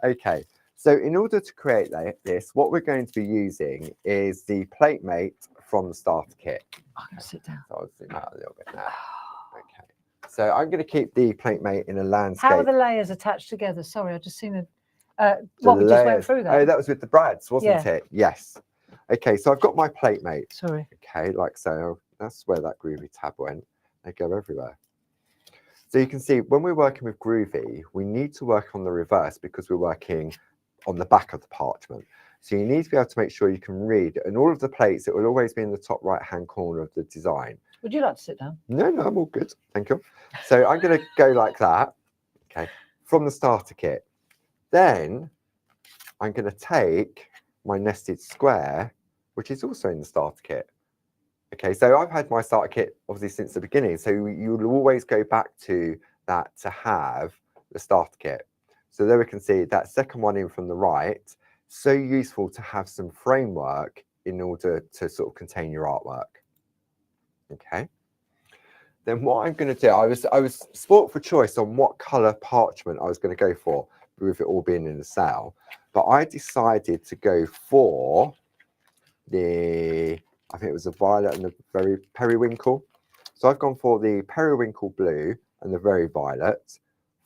Okay. So in order to create this, what we're going to be using is the plate mate from the starter kit. I'm going to sit down. So I'll zoom out a little bit now. Okay. So I'm going to keep the plate mate in a landscape. How are the layers attached together? Sorry, I've just seen we just went through that. Oh, that was with the brads, wasn't it? Yes. Okay, so I've got my plate mate. Sorry. Okay, like so. That's where that Groovi tab went. They go everywhere. So you can see when we're working with Groovi, we need to work on the reverse because we're working on the back of the parchment. So you need to be able to make sure you can read. And all of the plates, it will always be in the top right-hand corner of the design. Would you like to sit down? No, I'm all good. Thank you. So I'm going to go like that, okay, from the starter kit. Then I'm going to take my nested square, which is also in the starter kit. Okay, so I've had my starter kit obviously since the beginning. So you'll always go back to that to have the starter kit. So there we can see that second one in from the right, so useful to have some framework in order to sort of contain your artwork. Okay. Then what I'm going to do, I was sport for choice on what color parchment I was going to go for, with it all being in the sale. But I decided to go for I think it was the violet and the very periwinkle. So I've gone for the periwinkle blue and the very violet,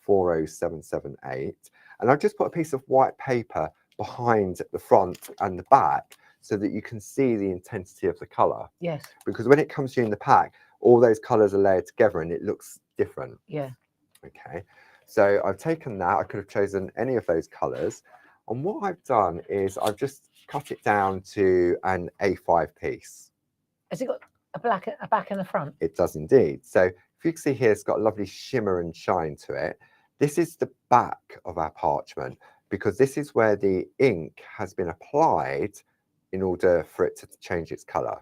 40778. And I've just put a piece of white paper behind the front and the back so that you can see the intensity of the color. Yes. Because when it comes to you in the pack, all those colors are layered together and it looks different. Yeah. Okay. So I've taken that. I could have chosen any of those colors. And what I've done is I've just cut it down to an A5 piece. Has it got a back and a front? It does indeed. So if you can see here, it's got a lovely shimmer and shine to it. This is the back of our parchment because this is where the ink has been applied in order for it to change its color.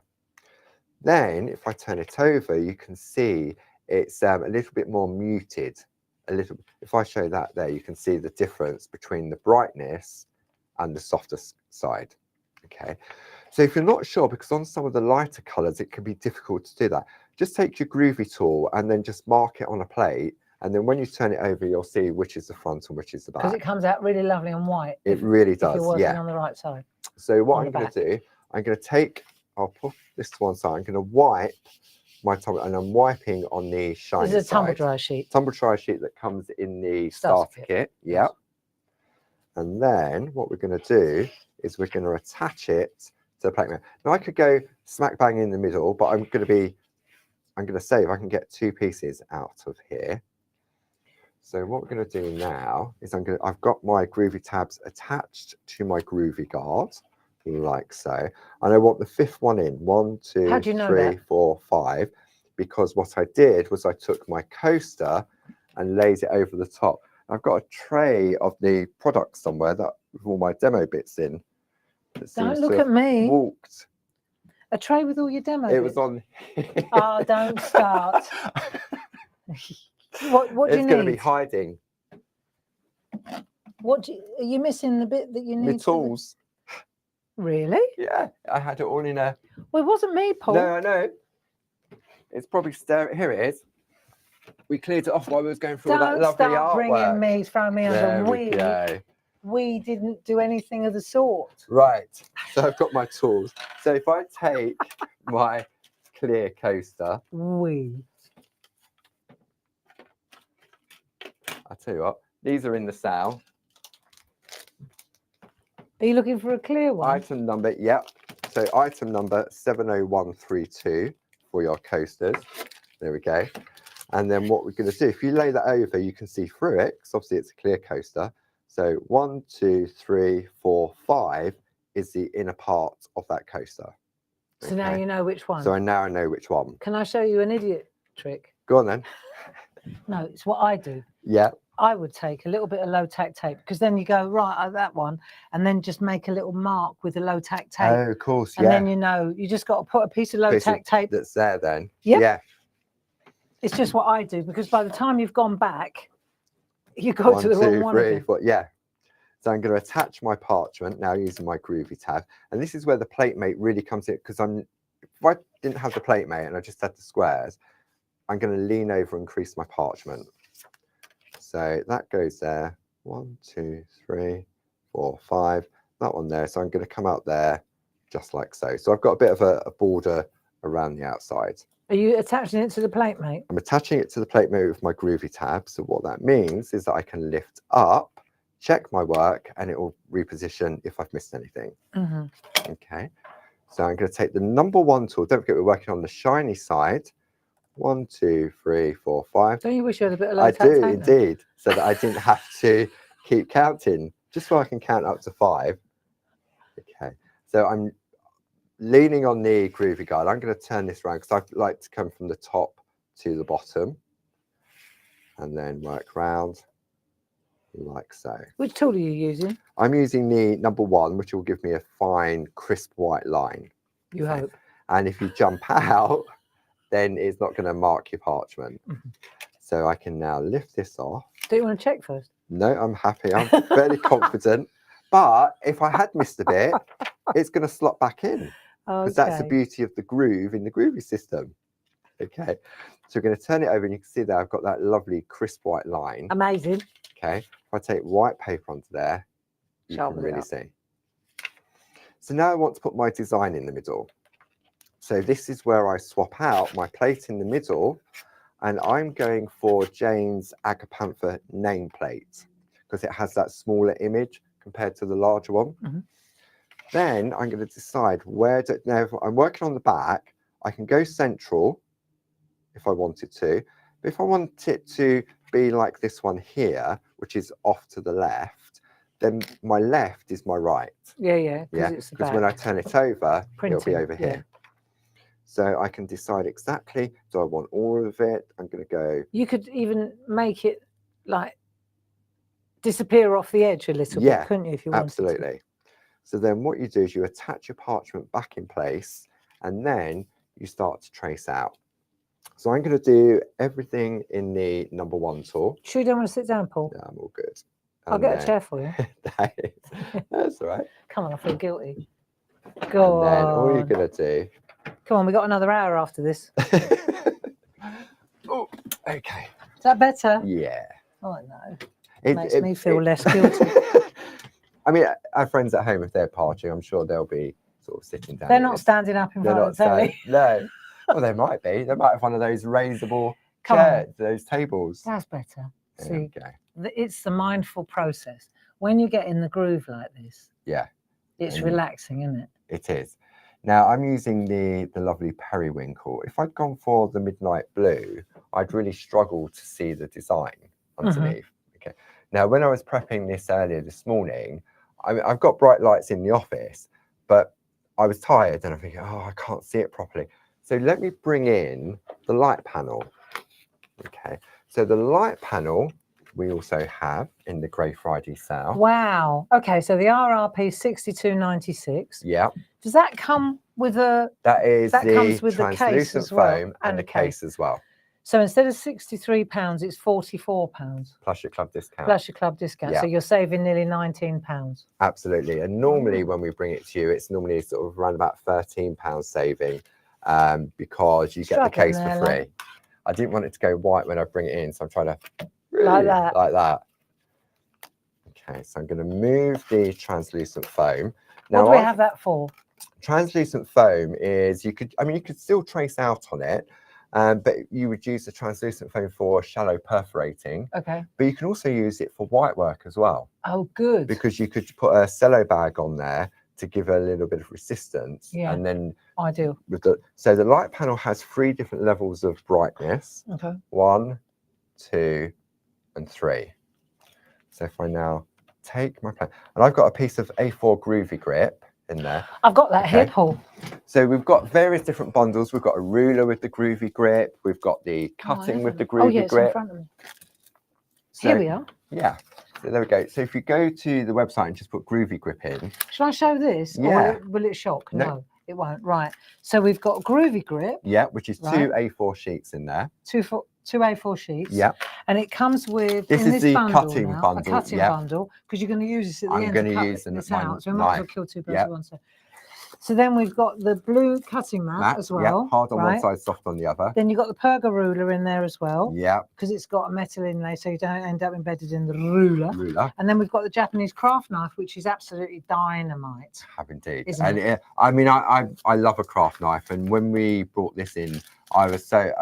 Then if I turn it over, you can see it's a little bit more muted. If I show that there, you can see the difference between the brightness and the softer side. Okay, so if you're not sure, because on some of the lighter colors it can be difficult to do that, just take your Groovi tool and then just mark it on a plate, and then when you turn it over you'll see which is the front and which is the back, because it comes out really lovely on white. It really does. If you're working on the right side. So what I'm going to do, I'm going to take, I'll put this to one side, I'm going to wipe my tumble, and I'm wiping on the shiny side. This is a tumble dry sheet. Tumble dry sheet that comes in the starter kit. Yeah. And then what we're going to do is we're going to attach it to the plate mate. Now I could go smack bang in the middle, but I'm going to save. I can get two pieces out of here. So what we're going to do now is I've got my Groovi tabs attached to my Groovi guard, like so. And I want the fifth one in. 1, 2, 3, 4, 5. Because what I did was I took my coaster and laid it over the top. I've got a tray of the products somewhere that with all my demo bits in. Don't look at me. Walked. A tray with all your demo It bits? was on. Oh, don't start. What do you need? It's going to be hiding. Are you missing the bit that you need? The tools. Really? Yeah, I had it all in a. Well, it wasn't me, Paul. No, I know. It's probably staring. Here it is. We cleared it off while we was going through all that lovely Don't start artwork. bringing me, throwing me There under. We didn't do anything of the sort. Right. So I've got my tools. So if I take my clear coaster. I'll tell you what. These are in the sale. Are you looking for a clear one? Item number, yep. So item number 70132 for your coasters. There we go. And then what we're going to do, if you lay that over, you can see through it, because obviously it's a clear coaster. So 1, 2, 3, 4, 5 is the inner part of that coaster. So now you know which one. So now I know which one. Can I show you an idiot trick? Go on then. No, it's what I do. Yeah. I would take a little bit of low tack tape, because then you go right at that one and then just make a little mark with the low tack tape. Oh, of course, and then you know you just got to put a piece of low tack tape that's there then. Yep. Yeah. It's just what I do, because by the time you've gone back, you go to the wrong one. 1, 2, 3, 4. Yeah. So I'm going to attach my parchment now using my Groovi tab, and this is where the plate mate really comes in, because if I didn't have the plate mate and I just had the squares, I'm going to lean over and crease my parchment. So that goes there. 1, 2, 3, 4, 5. That one there. So I'm going to come out there just like so. So I've got a bit of a border around the outside. Are you attaching it to the plate mate? I'm attaching it to the plate mate with my Groovi tab. So what that means is that I can lift up, check my work, and it will reposition if I've missed anything. Okay. So I'm going to take the number 1 tool. Don't forget we're working on the shiny side. 1, 2, 3, 4, 5. Don't you wish you had a bit of low tack I do tape indeed, so that I didn't have to keep counting, just so I can count up to 5. Okay, so I'm leaning on the Groovi guide. I'm going to turn this around because I like to come from the top to the bottom and then work round like so. Which tool are you using? I'm using the number 1, which will give me a fine, crisp white line. You hope. And if you jump out, then it's not going to mark your parchment. So I can now lift this off. Do you want to check first? No, I'm happy. I'm fairly confident. But if I had missed a bit, it's going to slot back in. Because that's the beauty of the groove in the Groovi system. Okay. So we're going to turn it over, and you can see there I've got that lovely crisp white line. Amazing. Okay. If I take white paper onto there, you can really see. So now I want to put my design in the middle. So this is where I swap out my plate in the middle, and I'm going for Jane's Agapantha nameplate because it has that smaller image compared to the larger one. Then I'm going to decide where to, now if I'm working on the back, I can go central if I wanted to, but if I want it to be like this one here, which is off to the left, then my left is my right. Yeah. Because when I turn it over, it'll be over here. So I can decide exactly, do I want all of it? I'm going to go. You could even make it like disappear off the edge a little bit, couldn't you, if you wanted absolutely. So then what you do is you attach your parchment back in place, and then you start to trace out. So I'm going to do everything in the number 1 tool. Sure you don't want to sit down, Paul? No, I'm all good. I'll get a chair for you. That's all right. Come on, I feel guilty. Go on. Then all you're going to do. Come on, we got another hour after this. Oh, okay. Is that better? Yeah. Oh, no. It makes me feel less guilty. I mean, our friends at home, if they're parching, I'm sure they'll be sort of sitting down. They're not standing up in front of the telly. No. Well, they might be. They might have one of those raisable chairs, those tables. That's better. See, it's the mindful process. When you get in the groove like this, it's relaxing, isn't it? It is. Now, I'm using the lovely periwinkle. If I'd gone for the midnight blue, I'd really struggle to see the design underneath. Okay. Now, when I was prepping this earlier this morning, I've got bright lights in the office, but I was tired and I'm thinking, oh, I can't see it properly. So let me bring in the light panel. Okay. So the light panel we also have in the Grey Friday sale. Wow. Okay, so the RRP 62.96. Yeah. Does that come with a? That is that the comes with the case translucent as well, foam and the case as well. So instead of £63, it's £44. Plus your club discount. Plus your club discount. Yeah. So you're saving nearly £19. Absolutely. And normally when we bring it to you, it's normally sort of around about £13 saving because you get the case for free. Like... I didn't want it to go white when I bring it in, so I'm trying to like that. Like that. Okay, so I'm going to move the translucent foam. Now, what do we have that for? Translucent foam is you could still trace out on it, but you would use the translucent foam for shallow perforating. Okay. But you can also use it for white work as well. Oh, good. Because you could put a cello bag on there to give a little bit of resistance. Yeah. And then ideal. So the light panel has 3 different levels of brightness. Okay. 1, 2, and 3. So if I now take my pen, and I've got a piece of A4 Groovi grip in there. I've got that here, Paul. So we've got various different bundles. We've got a ruler with the Groovi grip. We've got the cutting with the Groovi grip. In front of me. So, here we are. Yeah. So there we go. So if you go to the website and just put Groovi grip in. Shall I show this? Yeah. Or will it shock? No, it won't. Right. So we've got Groovi grip. Yeah, which is 2 A4 sheets in there. Two A4 sheets. Yeah. And it comes with this is the cutting bundle. A cutting bundle, because you're going to use this at the end. I'm going to use this out. So we might as well kill 2 birds with 1 stone. So then we've got the blue cutting mat as well. Yeah, hard on one side, soft on the other. Then you've got the Perga ruler in there as well. Yeah. Because it's got a metal inlay, so you don't end up embedded in the ruler. And then we've got the Japanese craft knife, which is absolutely dynamite. Have indeed. Isn't it? I mean, I love a craft knife. And when we brought this in, I was so...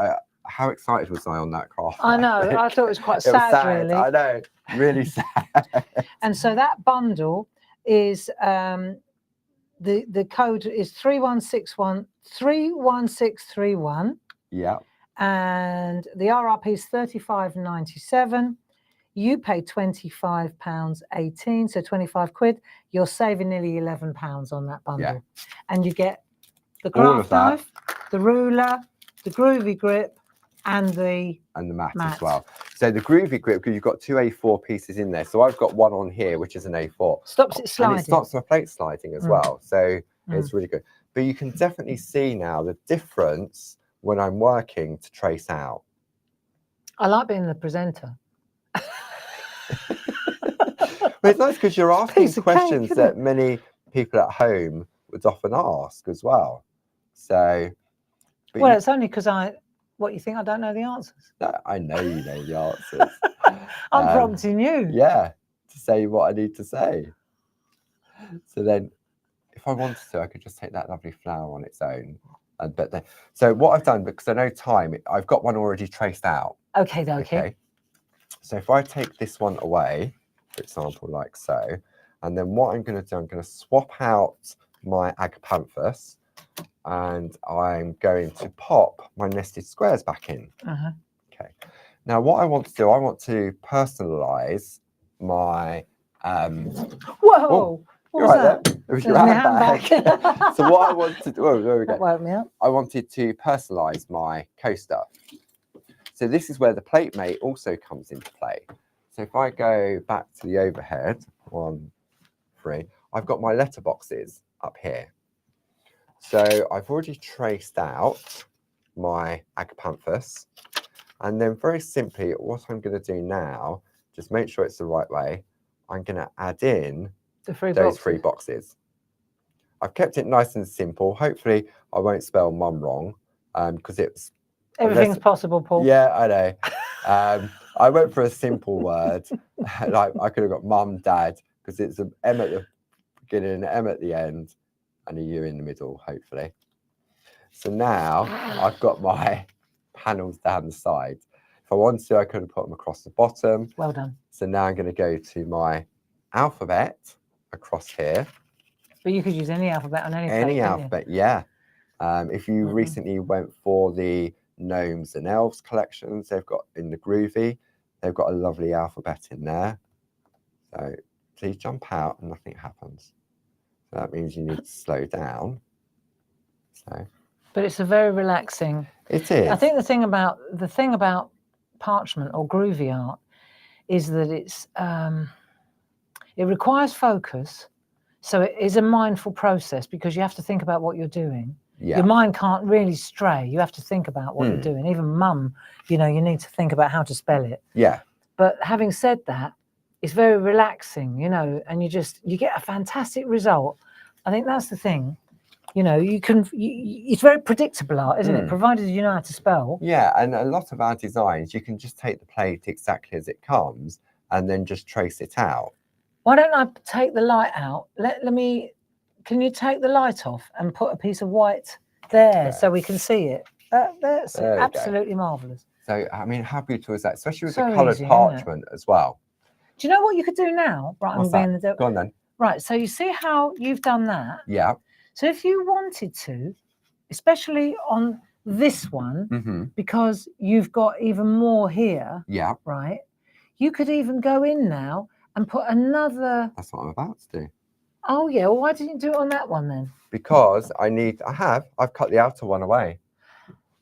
how excited was I on that craft? I know. I thought it was quite sad, really. I know. Really sad. And so that bundle is... The code is 31631. Yeah. And the RRP is £35.97. You pay £25.18, so 25 quid. You're saving nearly £11 on that bundle. Yeah. And you get the craft knife, the ruler, the Groovi grip, and the mat as well. So the Groovi grip, because you've got 2 A4 pieces in there. So I've got one on here, which is an A4. Stops it sliding. And it stops my plate sliding as well. So it's really good. But you can definitely see now the difference when I'm working to trace out. I like being the presenter. But it's nice because you're asking questions that many people at home would often ask as well. So. Well, it's only because what, you think I don't know the answers? No, I know you know the answers. I'm prompting you. Yeah, to say what I need to say. So then, if I wanted to, I could just take that lovely flower on its own. So what I've done, because I know time, I've got one already traced out. Okay. So if I take this one away, for example, like so, and then what I'm going to do, I'm going to swap out my agapanthus. And I'm going to pop my nested squares back in. Okay. Now, what I want to do, I want to personalize my. Whoa! What was that? It was your handbag. So what I want to do, there we go. That woke me up. I wanted to personalize my coaster. So this is where the plate mate also comes into play. So if I go back to the overhead, 1, 3, I've got my letterboxes up here. So I've already traced out my agapanthus, and then very simply, what I'm going to do now, just make sure it's the right way, I'm going to add in those 3 boxes. I've kept it nice and simple. Hopefully, I won't spell mum wrong, because it's... Everything's possible, Paul. Yeah, I know. I went for a simple word. Like I could have got mum, dad, because it's an M at the beginning, an M at the end, and a U in the middle, hopefully. So now I've got my panels down the side. If I wanted to, I could have put them across the bottom. Well done. So now I'm going to go to my alphabet across here. But you could use any alphabet on any plate. Any alphabet, yeah. If you recently went for the Gnomes and Elves collections, they've got in the Groovi, they've got a lovely alphabet in there. So please jump out and nothing happens. So that means you need to slow down. So, but it's a very relaxing. It is. I think the thing about Parchment or Groovi art is that it requires focus. So it is a mindful process because you have to think about what you're doing. Yeah. Your mind can't really stray. You have to think about what you're doing. Even mum, you know, you need to think about how to spell it. Yeah. But having said that, it's very relaxing, you know, and you get a fantastic result. I think that's the thing. You know, it's very predictable art, isn't it? Provided you know how to spell. Yeah, and a lot of our designs, you can just take the plate exactly as it comes and then just trace it out. Why don't I take the light out? Can you take the light off and put a piece of white there so we can see it? That's absolutely marvellous. So, I mean, how beautiful is that? Especially with So the coloured easy, parchment as well. Do you know what you could do now? Right, What's that? Go on then. Right, so you see how you've done that? Yeah. So if you wanted to, especially on this one, because you've got even more here, right? You could even go in now and put another... That's what I'm about to do. Oh, yeah. Well, why didn't you do it on that one then? Because I've cut the outer one away.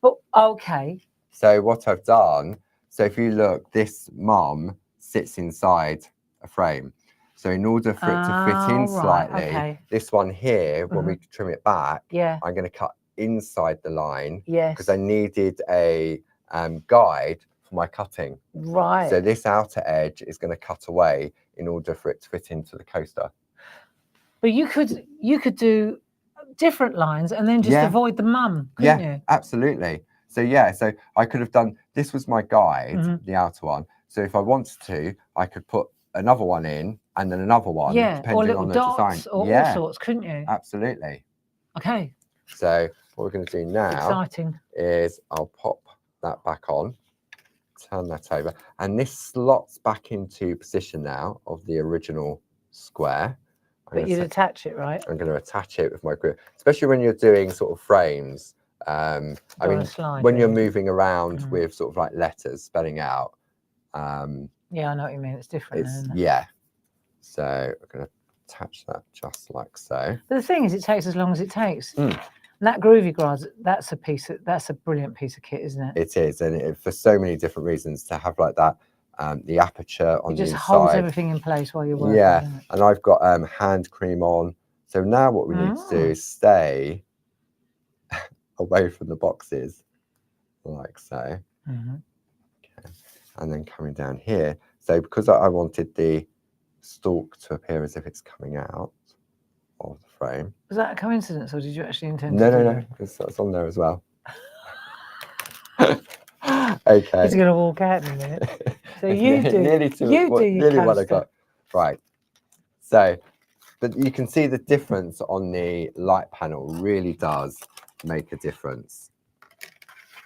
But, okay. So what I've done, so if you look, this mum sits inside a frame. So in order for it to fit in slightly, this one here, when we trim it back, I'm going to cut inside the line because I needed a guide for my cutting. Right. So this outer edge is going to cut away in order for it to fit into the coaster. But you could do different lines and then just avoid the mum, couldn't you? Absolutely. So so I could have done, this was my guide, the outer one. So if I wanted to, I could put another one in and then another one, depending on the design. Or all sorts, couldn't you? Absolutely. Okay. So what we're going to do now is I'll pop that back on, turn that over, and this slots back into position now of the original square. But you'd attach it, right? I'm going to attach it with my grip, especially when you're doing sort of frames. I mean, when you're moving around with sort of like letters, spelling out. Yeah, I know what you mean. It's different, isn't it? Yeah. So I'm going to attach that just like so. But the thing is, it takes as long as it takes. And that Groovi Grad, that's a brilliant piece of kit, isn't it? It is, and for so many different reasons to have like that. The aperture on the inside. It just holds everything in place while you're working. Yeah, and I've got hand cream on. So now what we need to do is stay away from the boxes, like so. Okay. And then coming down here. So because I wanted the stalk to appear as if it's coming out of the frame. Was that a coincidence, or did you actually intend to do that? No, it's on there as well. Okay. He's going to walk out in a minute. So you do. Nearly 1 o'clock. Right. So, but you can see the difference on the light panel really does make a difference.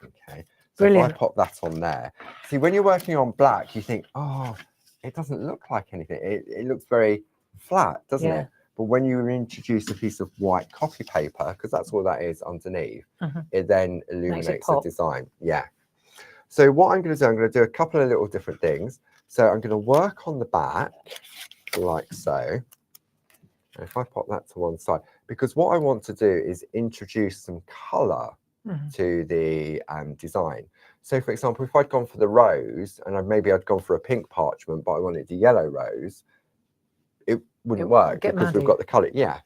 Okay. So if I pop that on there. See, when you're working on black, you think, oh, it doesn't look like anything. It looks very flat, doesn't it? But when you introduce a piece of white copy paper, because that's all that is underneath, it then illuminates the design. Yeah. So what I'm going to do a couple of little different things. So I'm going to work on the back like so. And if I pop that to one side, because what I want to do is introduce some color to the design. So for example, if I'd gone for the rose and maybe I'd gone for a pink parchment, but I wanted the yellow rose, it wouldn't work because we've got the color. Yeah.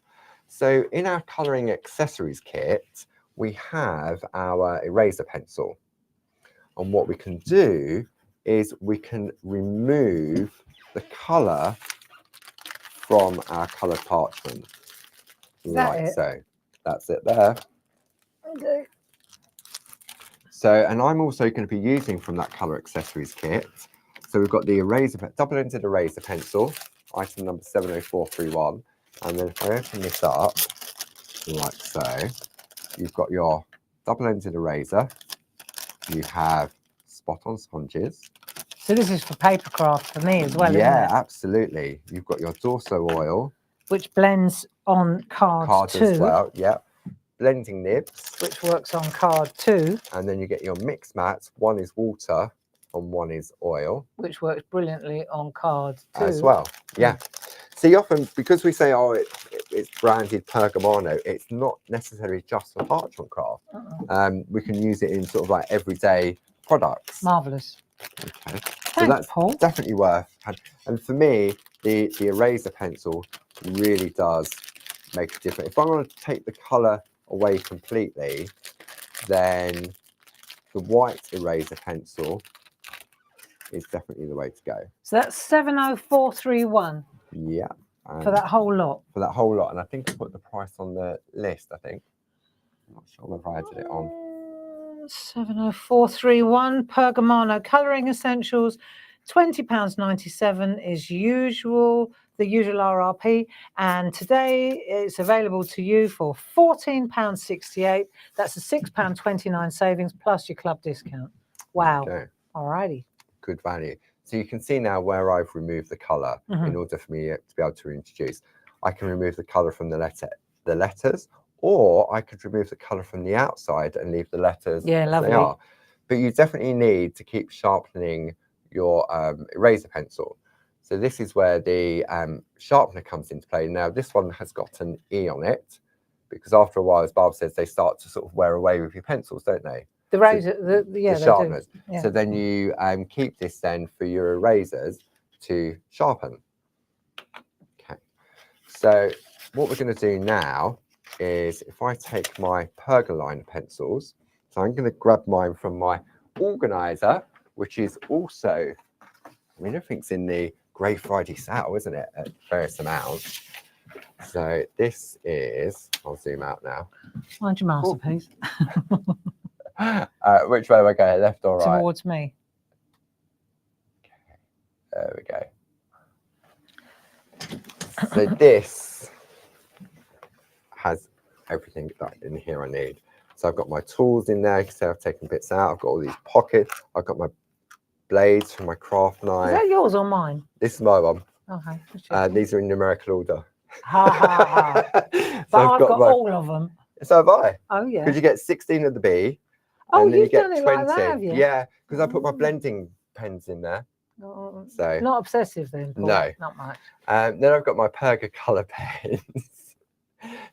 So in our coloring accessories kit, we have our eraser pencil. And what we can do is we can remove the color from our colored parchment. Like so. That's it there. Okay. So, and I'm also going to be using from that color accessories kit. So we've got the double-ended eraser pencil, item number 70431. And then if I open this up, like so, you've got your double-ended eraser. You have spot-on sponges. So this is for paper craft for me as well, isn't it? Yeah, absolutely. You've got your Dorso oil. Which blends on card 2. As well, yeah. Blending nibs. Which works on card 2. And then you get your mix mats. One is water and one is oil. Which works brilliantly on card 2. As well, yeah. See, often, because we say, oh, it's branded Pergamano, it's not necessarily just for parchment craft. We can use it in sort of like everyday products. Marvellous. Okay. So that's Paul. definitely worth. And for me, the eraser pencil really does make a difference. If I want to take the colour away completely, then the white eraser pencil is definitely the way to go. So that's 70431. Yeah. For that whole lot. For that whole lot. And I think I put the price on the list, I think. I'm not sure whether I did it on. 70431 Pergamano Colouring Essentials. £20.97 is usual, the usual RRP. And today it's available to you for £14.68. That's a £6.29 savings plus your club discount. Wow. Okay. All righty. Good value. So you can see now where I've removed the colour in order for me to be able to introduce. I can remove the colour from the letters, or I could remove the colour from the outside and leave the letters as they are. But you definitely need to keep sharpening your eraser pencil. So this is where the sharpener comes into play. Now this one has got an E on it, because after a while, as Barb says, they start to sort of wear away with your pencils, don't they? The razor, the sharpeners. Yeah. So then you keep this then for your erasers to sharpen. Okay. So what we're going to do now is, if I take my Pergoline pencils, so I'm going to grab mine from my organizer, which is also, I mean, everything's in the Grey Friday sale, isn't it, at various amounts. So this is, I'll zoom out now. Find your masterpiece. Which way do I go, left or right? Towards me. Okay. There we go. So this has everything that in here I need. So I've got my tools in there. You can see I've taken bits out. I've got all these pockets. I've got my blades for my craft knife. Is that yours or mine? This is my one. Okay. These are in numerical order. Ha ha ha. So I've got all of them. So have I. Oh yeah. Because you get 16 of the B. Oh, and then you've you get done it 20. like that, have you? Yeah, because I put my blending pens in there. So not obsessive then, Paul. No, not much. Then I've got my Perga colour pens.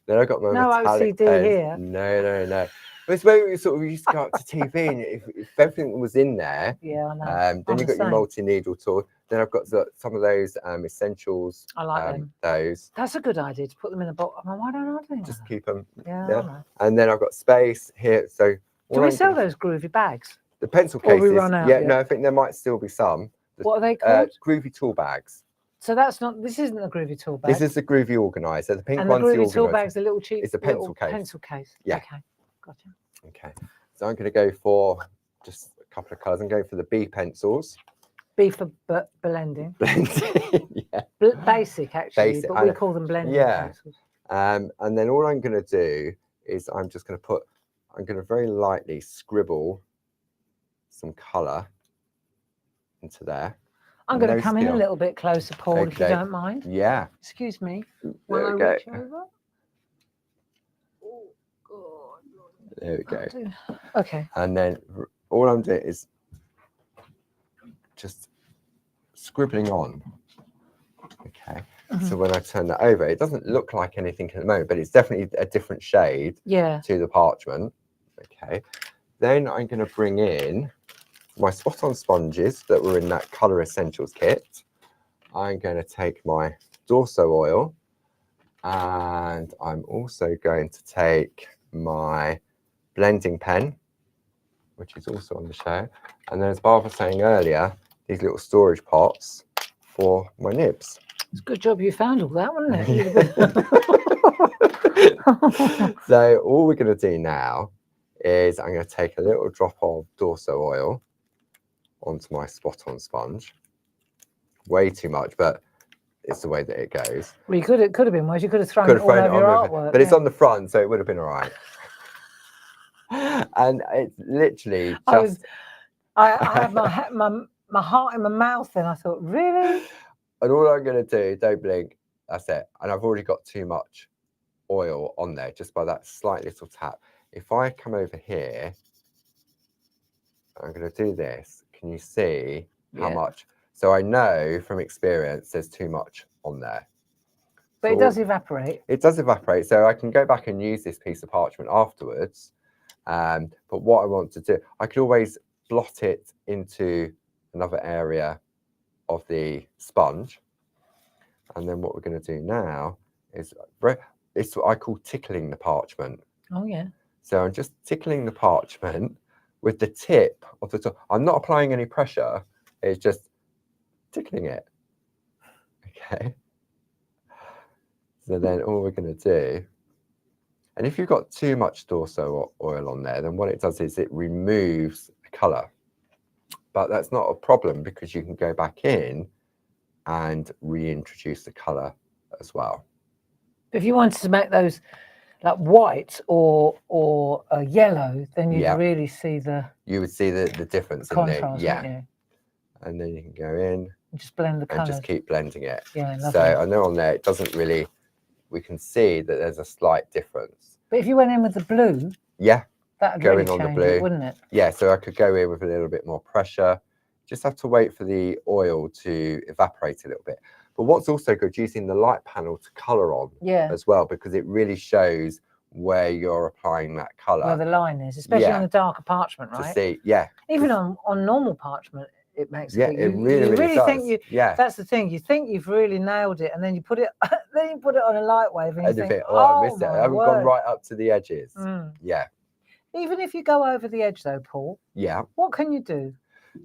Then I've got my metallic OCD pens. here. No. But it's where we sort of used to go up to TV, and if everything was in there, yeah, I know. then you've got your multi-needle tool. Then I've got some of those essentials. I like them. Those. That's a good idea to put them in a box. Why don't I do that? Just keep them. Yeah. I know. And then I've got space here. So do we sell those Groovi bags? The pencil cases. Or we run out, yeah, no, I think there might still be some. What are they called? Groovi tool bags. So that's not. This isn't a Groovi tool bag. This is the Groovi organizer. The pink and one's the the Groovi tool organizer. bag's the little cheap. It's a pencil case. Pencil case. Yeah. Okay. Gotcha. Okay. So I'm going to go for just a couple of colours. I'm going for the B pencils. B for blending. Blending. Yeah. Basic actually, Basic. but we call them blending pencils. And then all I'm going to do is I'm just going to I'm going to very lightly scribble some colour into there. I'm going to come in a little bit closer, Paul, if you don't mind. Yeah. Excuse me. There we go. Oh, God. There we go. Okay. And then all I'm doing is just scribbling on. Okay. So when I turn that over, it doesn't look like anything at the moment, but it's definitely a different shade to the parchment. Okay. Then I'm going to bring in my spot-on sponges that were in that Colour Essentials kit. I'm going to take my Dorso oil, and I'm also going to take my blending pen, which is also on the show. And then, as Barbara was saying earlier, these little storage pots for my nibs. It's a good job you found all that, wasn't it? So all we're going to do now is I'm going to take a little drop of Dorso oil onto my spot-on sponge. Way too much, but it's the way that it goes. Well, it could have been worse. You could have thrown it all over your artwork. But it's on the front, so it would have been all right. And it's literally just... I had my heart in my mouth, and I thought, really? And all I'm going to do, don't blink, that's it. And I've already got too much oil on there, just by that slight little tap. If I come over here, I'm going to do this. Can you see how much? So I know from experience there's too much on there. But so it does evaporate. It does evaporate. So I can go back and use this piece of parchment afterwards. But what I want to do, I could always blot it into another area of the sponge. And then what we're going to do now is, it's what I call tickling the parchment. Oh, yeah. So I'm just tickling the parchment with the tip of the top. I'm not applying any pressure. It's just tickling it. Okay. So then all we're going to do, and if you've got too much dorso oil on there, then what it does is it removes the colour. But that's not a problem because you can go back in and reintroduce the colour as well. If you wanted to make those like white or yellow, then you'd really see you would see the difference contrast, in the wouldn't you? And then you can go in and just blend the colours. And just keep blending it. Yeah, lovely. So I know on there it doesn't really, we can see that there's a slight difference. But if you went in with the blue, that'd go really in on the change blue, it, wouldn't it? Yeah, so I could go in with a little bit more pressure. Just have to wait for the oil to evaporate a little bit. But what's also good, using the light panel to colour on as well, because it really shows where you're applying that colour. Where the line is, especially on the darker parchment, right? To see, Even on normal parchment, it makes it really does. think that's the thing. You think you've really nailed it, and then you put it, on a light wave, and you think, oh, I missed it. I haven't gone right up to the edges. Yeah. Even if you go over the edge, though, Paul. Yeah. What can you do?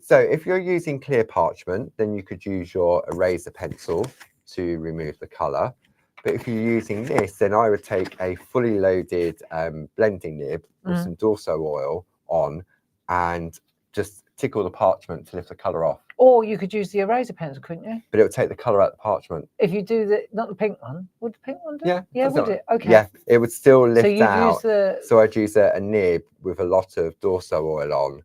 So if you're using clear parchment, then you could use your eraser pencil to remove the colour. But if you're using this, then I would take a fully loaded blending nib with some dorso oil on and just tickle the parchment to lift the colour off. Or you could use the eraser pencil, couldn't you? But it would take the colour out of the parchment. If you do not the pink one, would the pink one do? Yeah, would it? Okay. Yeah, it would still lift out. So I'd use a nib with a lot of dorso oil on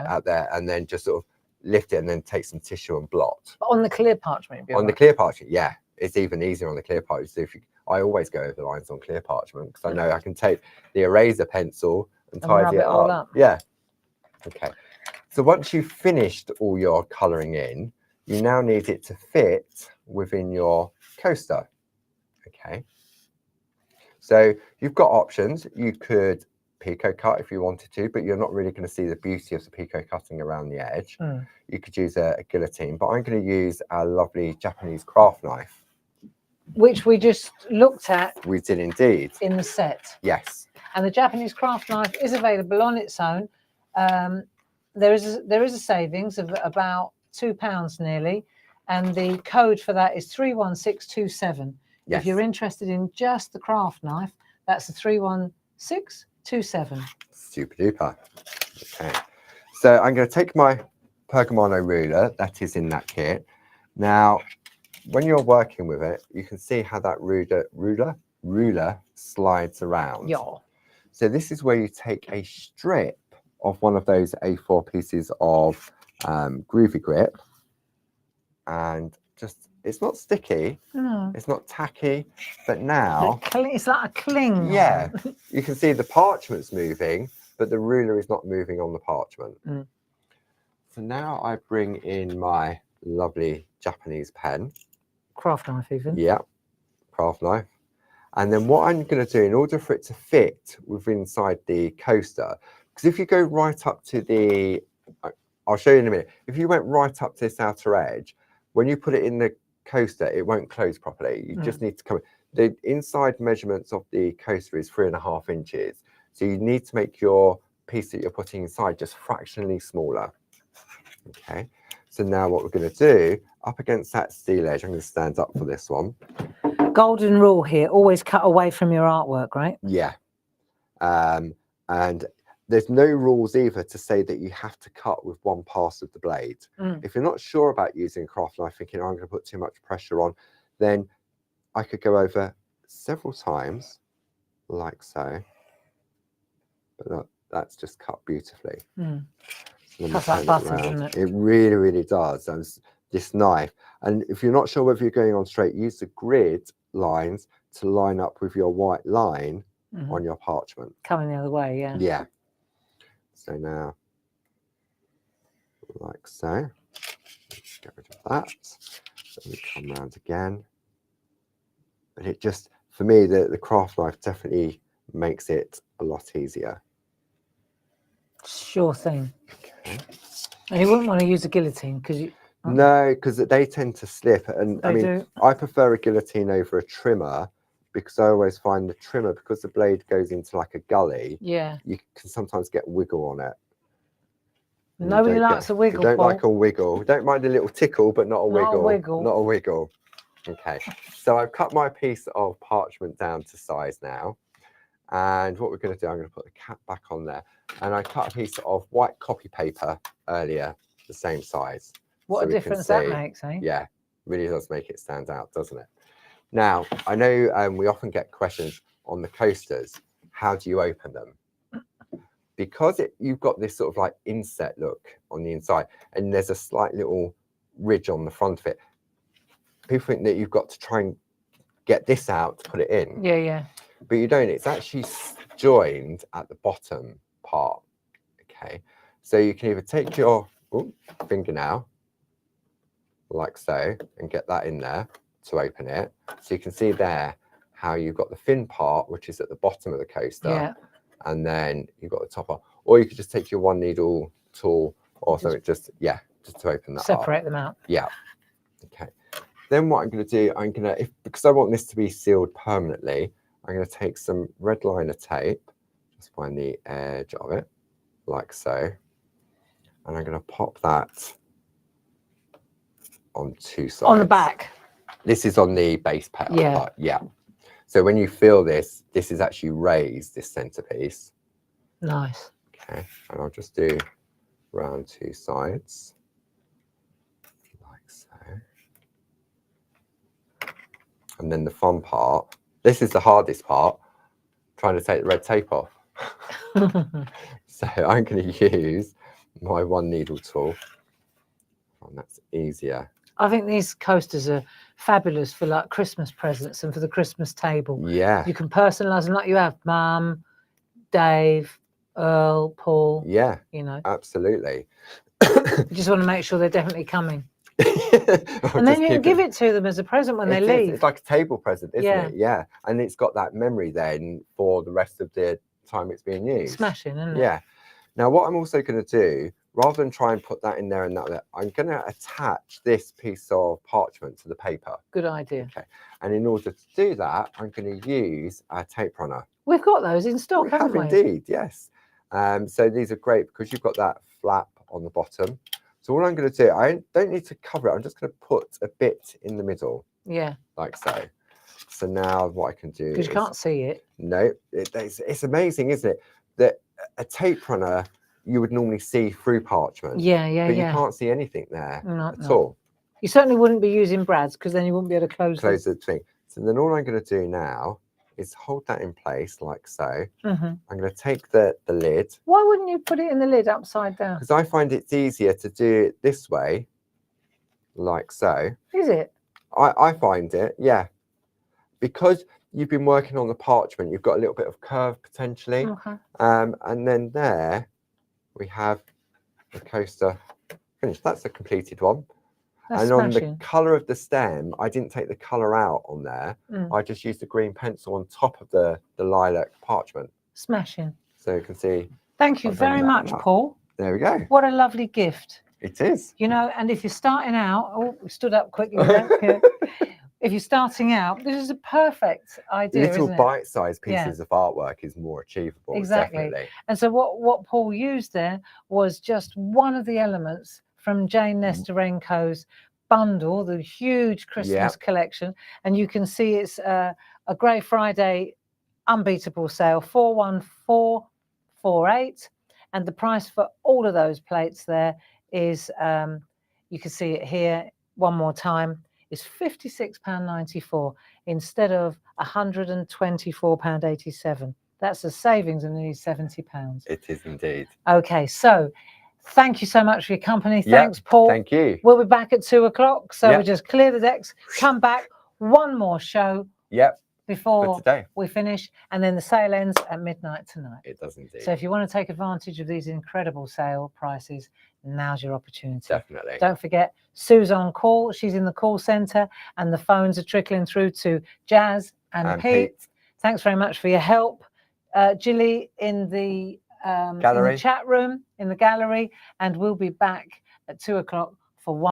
out there, and then just sort of lift it and then take some tissue and blot. But on the clear parchment? On the clear parchment, yeah. It's even easier on the clear parchment. So I always go over the lines on clear parchment because I know I can take the eraser pencil and tidy it all up. Yeah. Okay. So once you've finished all your colouring in, you now need it to fit within your coaster. Okay. So you've got options. You could pico cut if you wanted to, but you're not really going to see the beauty of the pico cutting around the edge. You could use a guillotine, but I'm going to use a lovely Japanese craft knife. Which we just looked at. We did indeed. In the set. Yes. And the Japanese craft knife is available on its own. There is a savings of about £2 nearly, and the code for that is 31627. Yes. If you're interested in just the craft knife, that's the 31627. Super duper. Okay. So I'm going to take my Pergamano ruler that is in that kit. Now, when you're working with it, you can see how that ruler slides around. Yeah. So this is where you take a strip of one of those A4 pieces of Groovi grip, and just, it's not sticky, it's not tacky, but now it's like a cling. Yeah, you can see the parchment's moving, but the ruler is not moving on the parchment. So now I bring in my lovely Japanese pen. Craft knife even. Yeah, craft knife. And then what I'm going to do, in order for it to fit within inside the coaster, because if you go right up to the, I'll show you in a minute, if you went right up to this outer edge, when you put it in the coaster, it won't close properly. You just need to come, the inside measurements of the coaster is 3.5 inches. So you need to make your piece that you're putting inside just fractionally smaller. Okay. So now what we're going to do, up against that steel edge, I'm going to stand up for this one. Golden rule here, always cut away from your artwork, right? Yeah. And there's no rules either to say that you have to cut with one pass of the blade. If you're not sure about using a craft knife, thinking, oh, I'm going to put too much pressure on, then I could go over several times, like so. But look, that's just cut beautifully. Cuts like butter, doesn't it? It really, really does. This knife. And if you're not sure whether you're going on straight, use the grid lines to line up with your white line on your parchment. Coming the other way, yeah. Yeah. So now, like so. Get rid of that. Then we come round again. But it just, for me, the craft knife definitely makes it a lot easier. Sure thing. Okay. And you wouldn't want to use a guillotine because you. No, because they tend to slip. And They I mean, do. I prefer a guillotine over a trimmer because I always find the trimmer, because the blade goes into like a gully, Yeah. you can sometimes get wiggle on it. Nobody likes a wiggle. You don't Paul. like a wiggle. Don't mind a little tickle, but not a wiggle. Not a wiggle. Not a wiggle. Okay. So I've cut my piece of parchment down to size now. And what we're going to do, I'm going to put the cap back on there. And I cut a piece of white copy paper earlier, the same size. What a difference that makes, eh? Yeah, really does make it stand out, doesn't it? Now, I know we often get questions on the coasters. How do you open them? Because you've got this sort of like inset look on the inside, and there's a slight little ridge on the front of it. People think that you've got to try and get this out to put it in. Yeah, yeah. But you don't. It's actually joined at the bottom part. Okay. So you can either take your fingernail, like so, and get that in there to open it. So you can see there how you've got the thin part, which is at the bottom of the coaster. Yeah. And then you've got the top part. Or you could just take your one needle tool or something, just to open that Separate up. them out. Yeah. Okay. Then what I'm going to do, because I want this to be sealed permanently, I'm going to take some red liner tape, just find the edge of it, like so. And I'm going to pop that on two sides. On the back. This is on the base panel. Yeah. Yeah. So when you feel this is actually raised, this centerpiece. Nice. Okay. And I'll just do around two sides, like so. And then the fun part, this is the hardest part, trying to take the red tape off. So I'm going to use my one needle tool. And that's easier. I think these coasters are fabulous for like Christmas presents and for the Christmas table. Yeah. You can personalize them like you have Mum, Dave, Earl, Paul. Yeah. You know. Absolutely. You just want to make sure they're definitely coming. And then you can give it to them as a present when they leave. It's like a table present, isn't it? Yeah. And it's got that memory then for the rest of the time it's being used. Smashing, isn't it? Yeah. Now, what I'm also going to do, rather than try and put that in there and that, I'm going to attach this piece of parchment to the paper. Good idea. Okay. And in order to do that, I'm going to use a tape runner. We've got those in stock, haven't we? Indeed, yes. So these are great because you've got that flap on the bottom. So what I'm going to do, I don't need to cover it. I'm just going to put a bit in the middle. Yeah. Like so. So now what I can do because you can't see it. No, it's amazing, isn't it? That a tape runner you would normally see through parchment. Yeah, yeah, but yeah. you can't see anything there at all. all. You certainly wouldn't be using brads because then you wouldn't be able to close the thing. So then all I'm going to do now is hold that in place like so. I'm going to take the lid. Why wouldn't you put it in the lid upside down? Because I find it's easier to do it this way, like so. Is it? I find it, yeah. Because you've been working on the parchment, you've got a little bit of curve potentially. Okay. And then there we have the coaster finished. That's a completed one. That's on smashing. The colour of the stem, I didn't take the colour out on there. I just used the green pencil on top of the lilac parchment. Smashing. So you can see. Thank you very much, Paul. There we go. What a lovely gift. It is. You know, and if you're starting out, we stood up quickly. If you're starting out, this is a perfect idea. Little bite-sized pieces of artwork is more achievable. Exactly. Definitely. And so what Paul used there was just one of the elements from Jane Nesterenko's bundle, the huge Christmas collection. And you can see it's a Grey Friday unbeatable sale, 41448. And the price for all of those plates there is, you can see it here one more time, is £56.94 instead of £124.87. That's a savings of nearly £70. It is indeed. Okay, so thank you so much for your company. Thanks, Paul. Thank you. We'll be back at 2 o'clock. So we just clear the decks, come back, one more show. Before we finish, and then the sale ends at midnight tonight. It does indeed. So if you want to take advantage of these incredible sale prices, now's your opportunity. Definitely. Don't forget, Sue's on call. She's in the call centre, and the phones are trickling through to Jazz and Pete. Thanks very much for your help. Jilly in the in the chat room, in the gallery, and we'll be back at 2 o'clock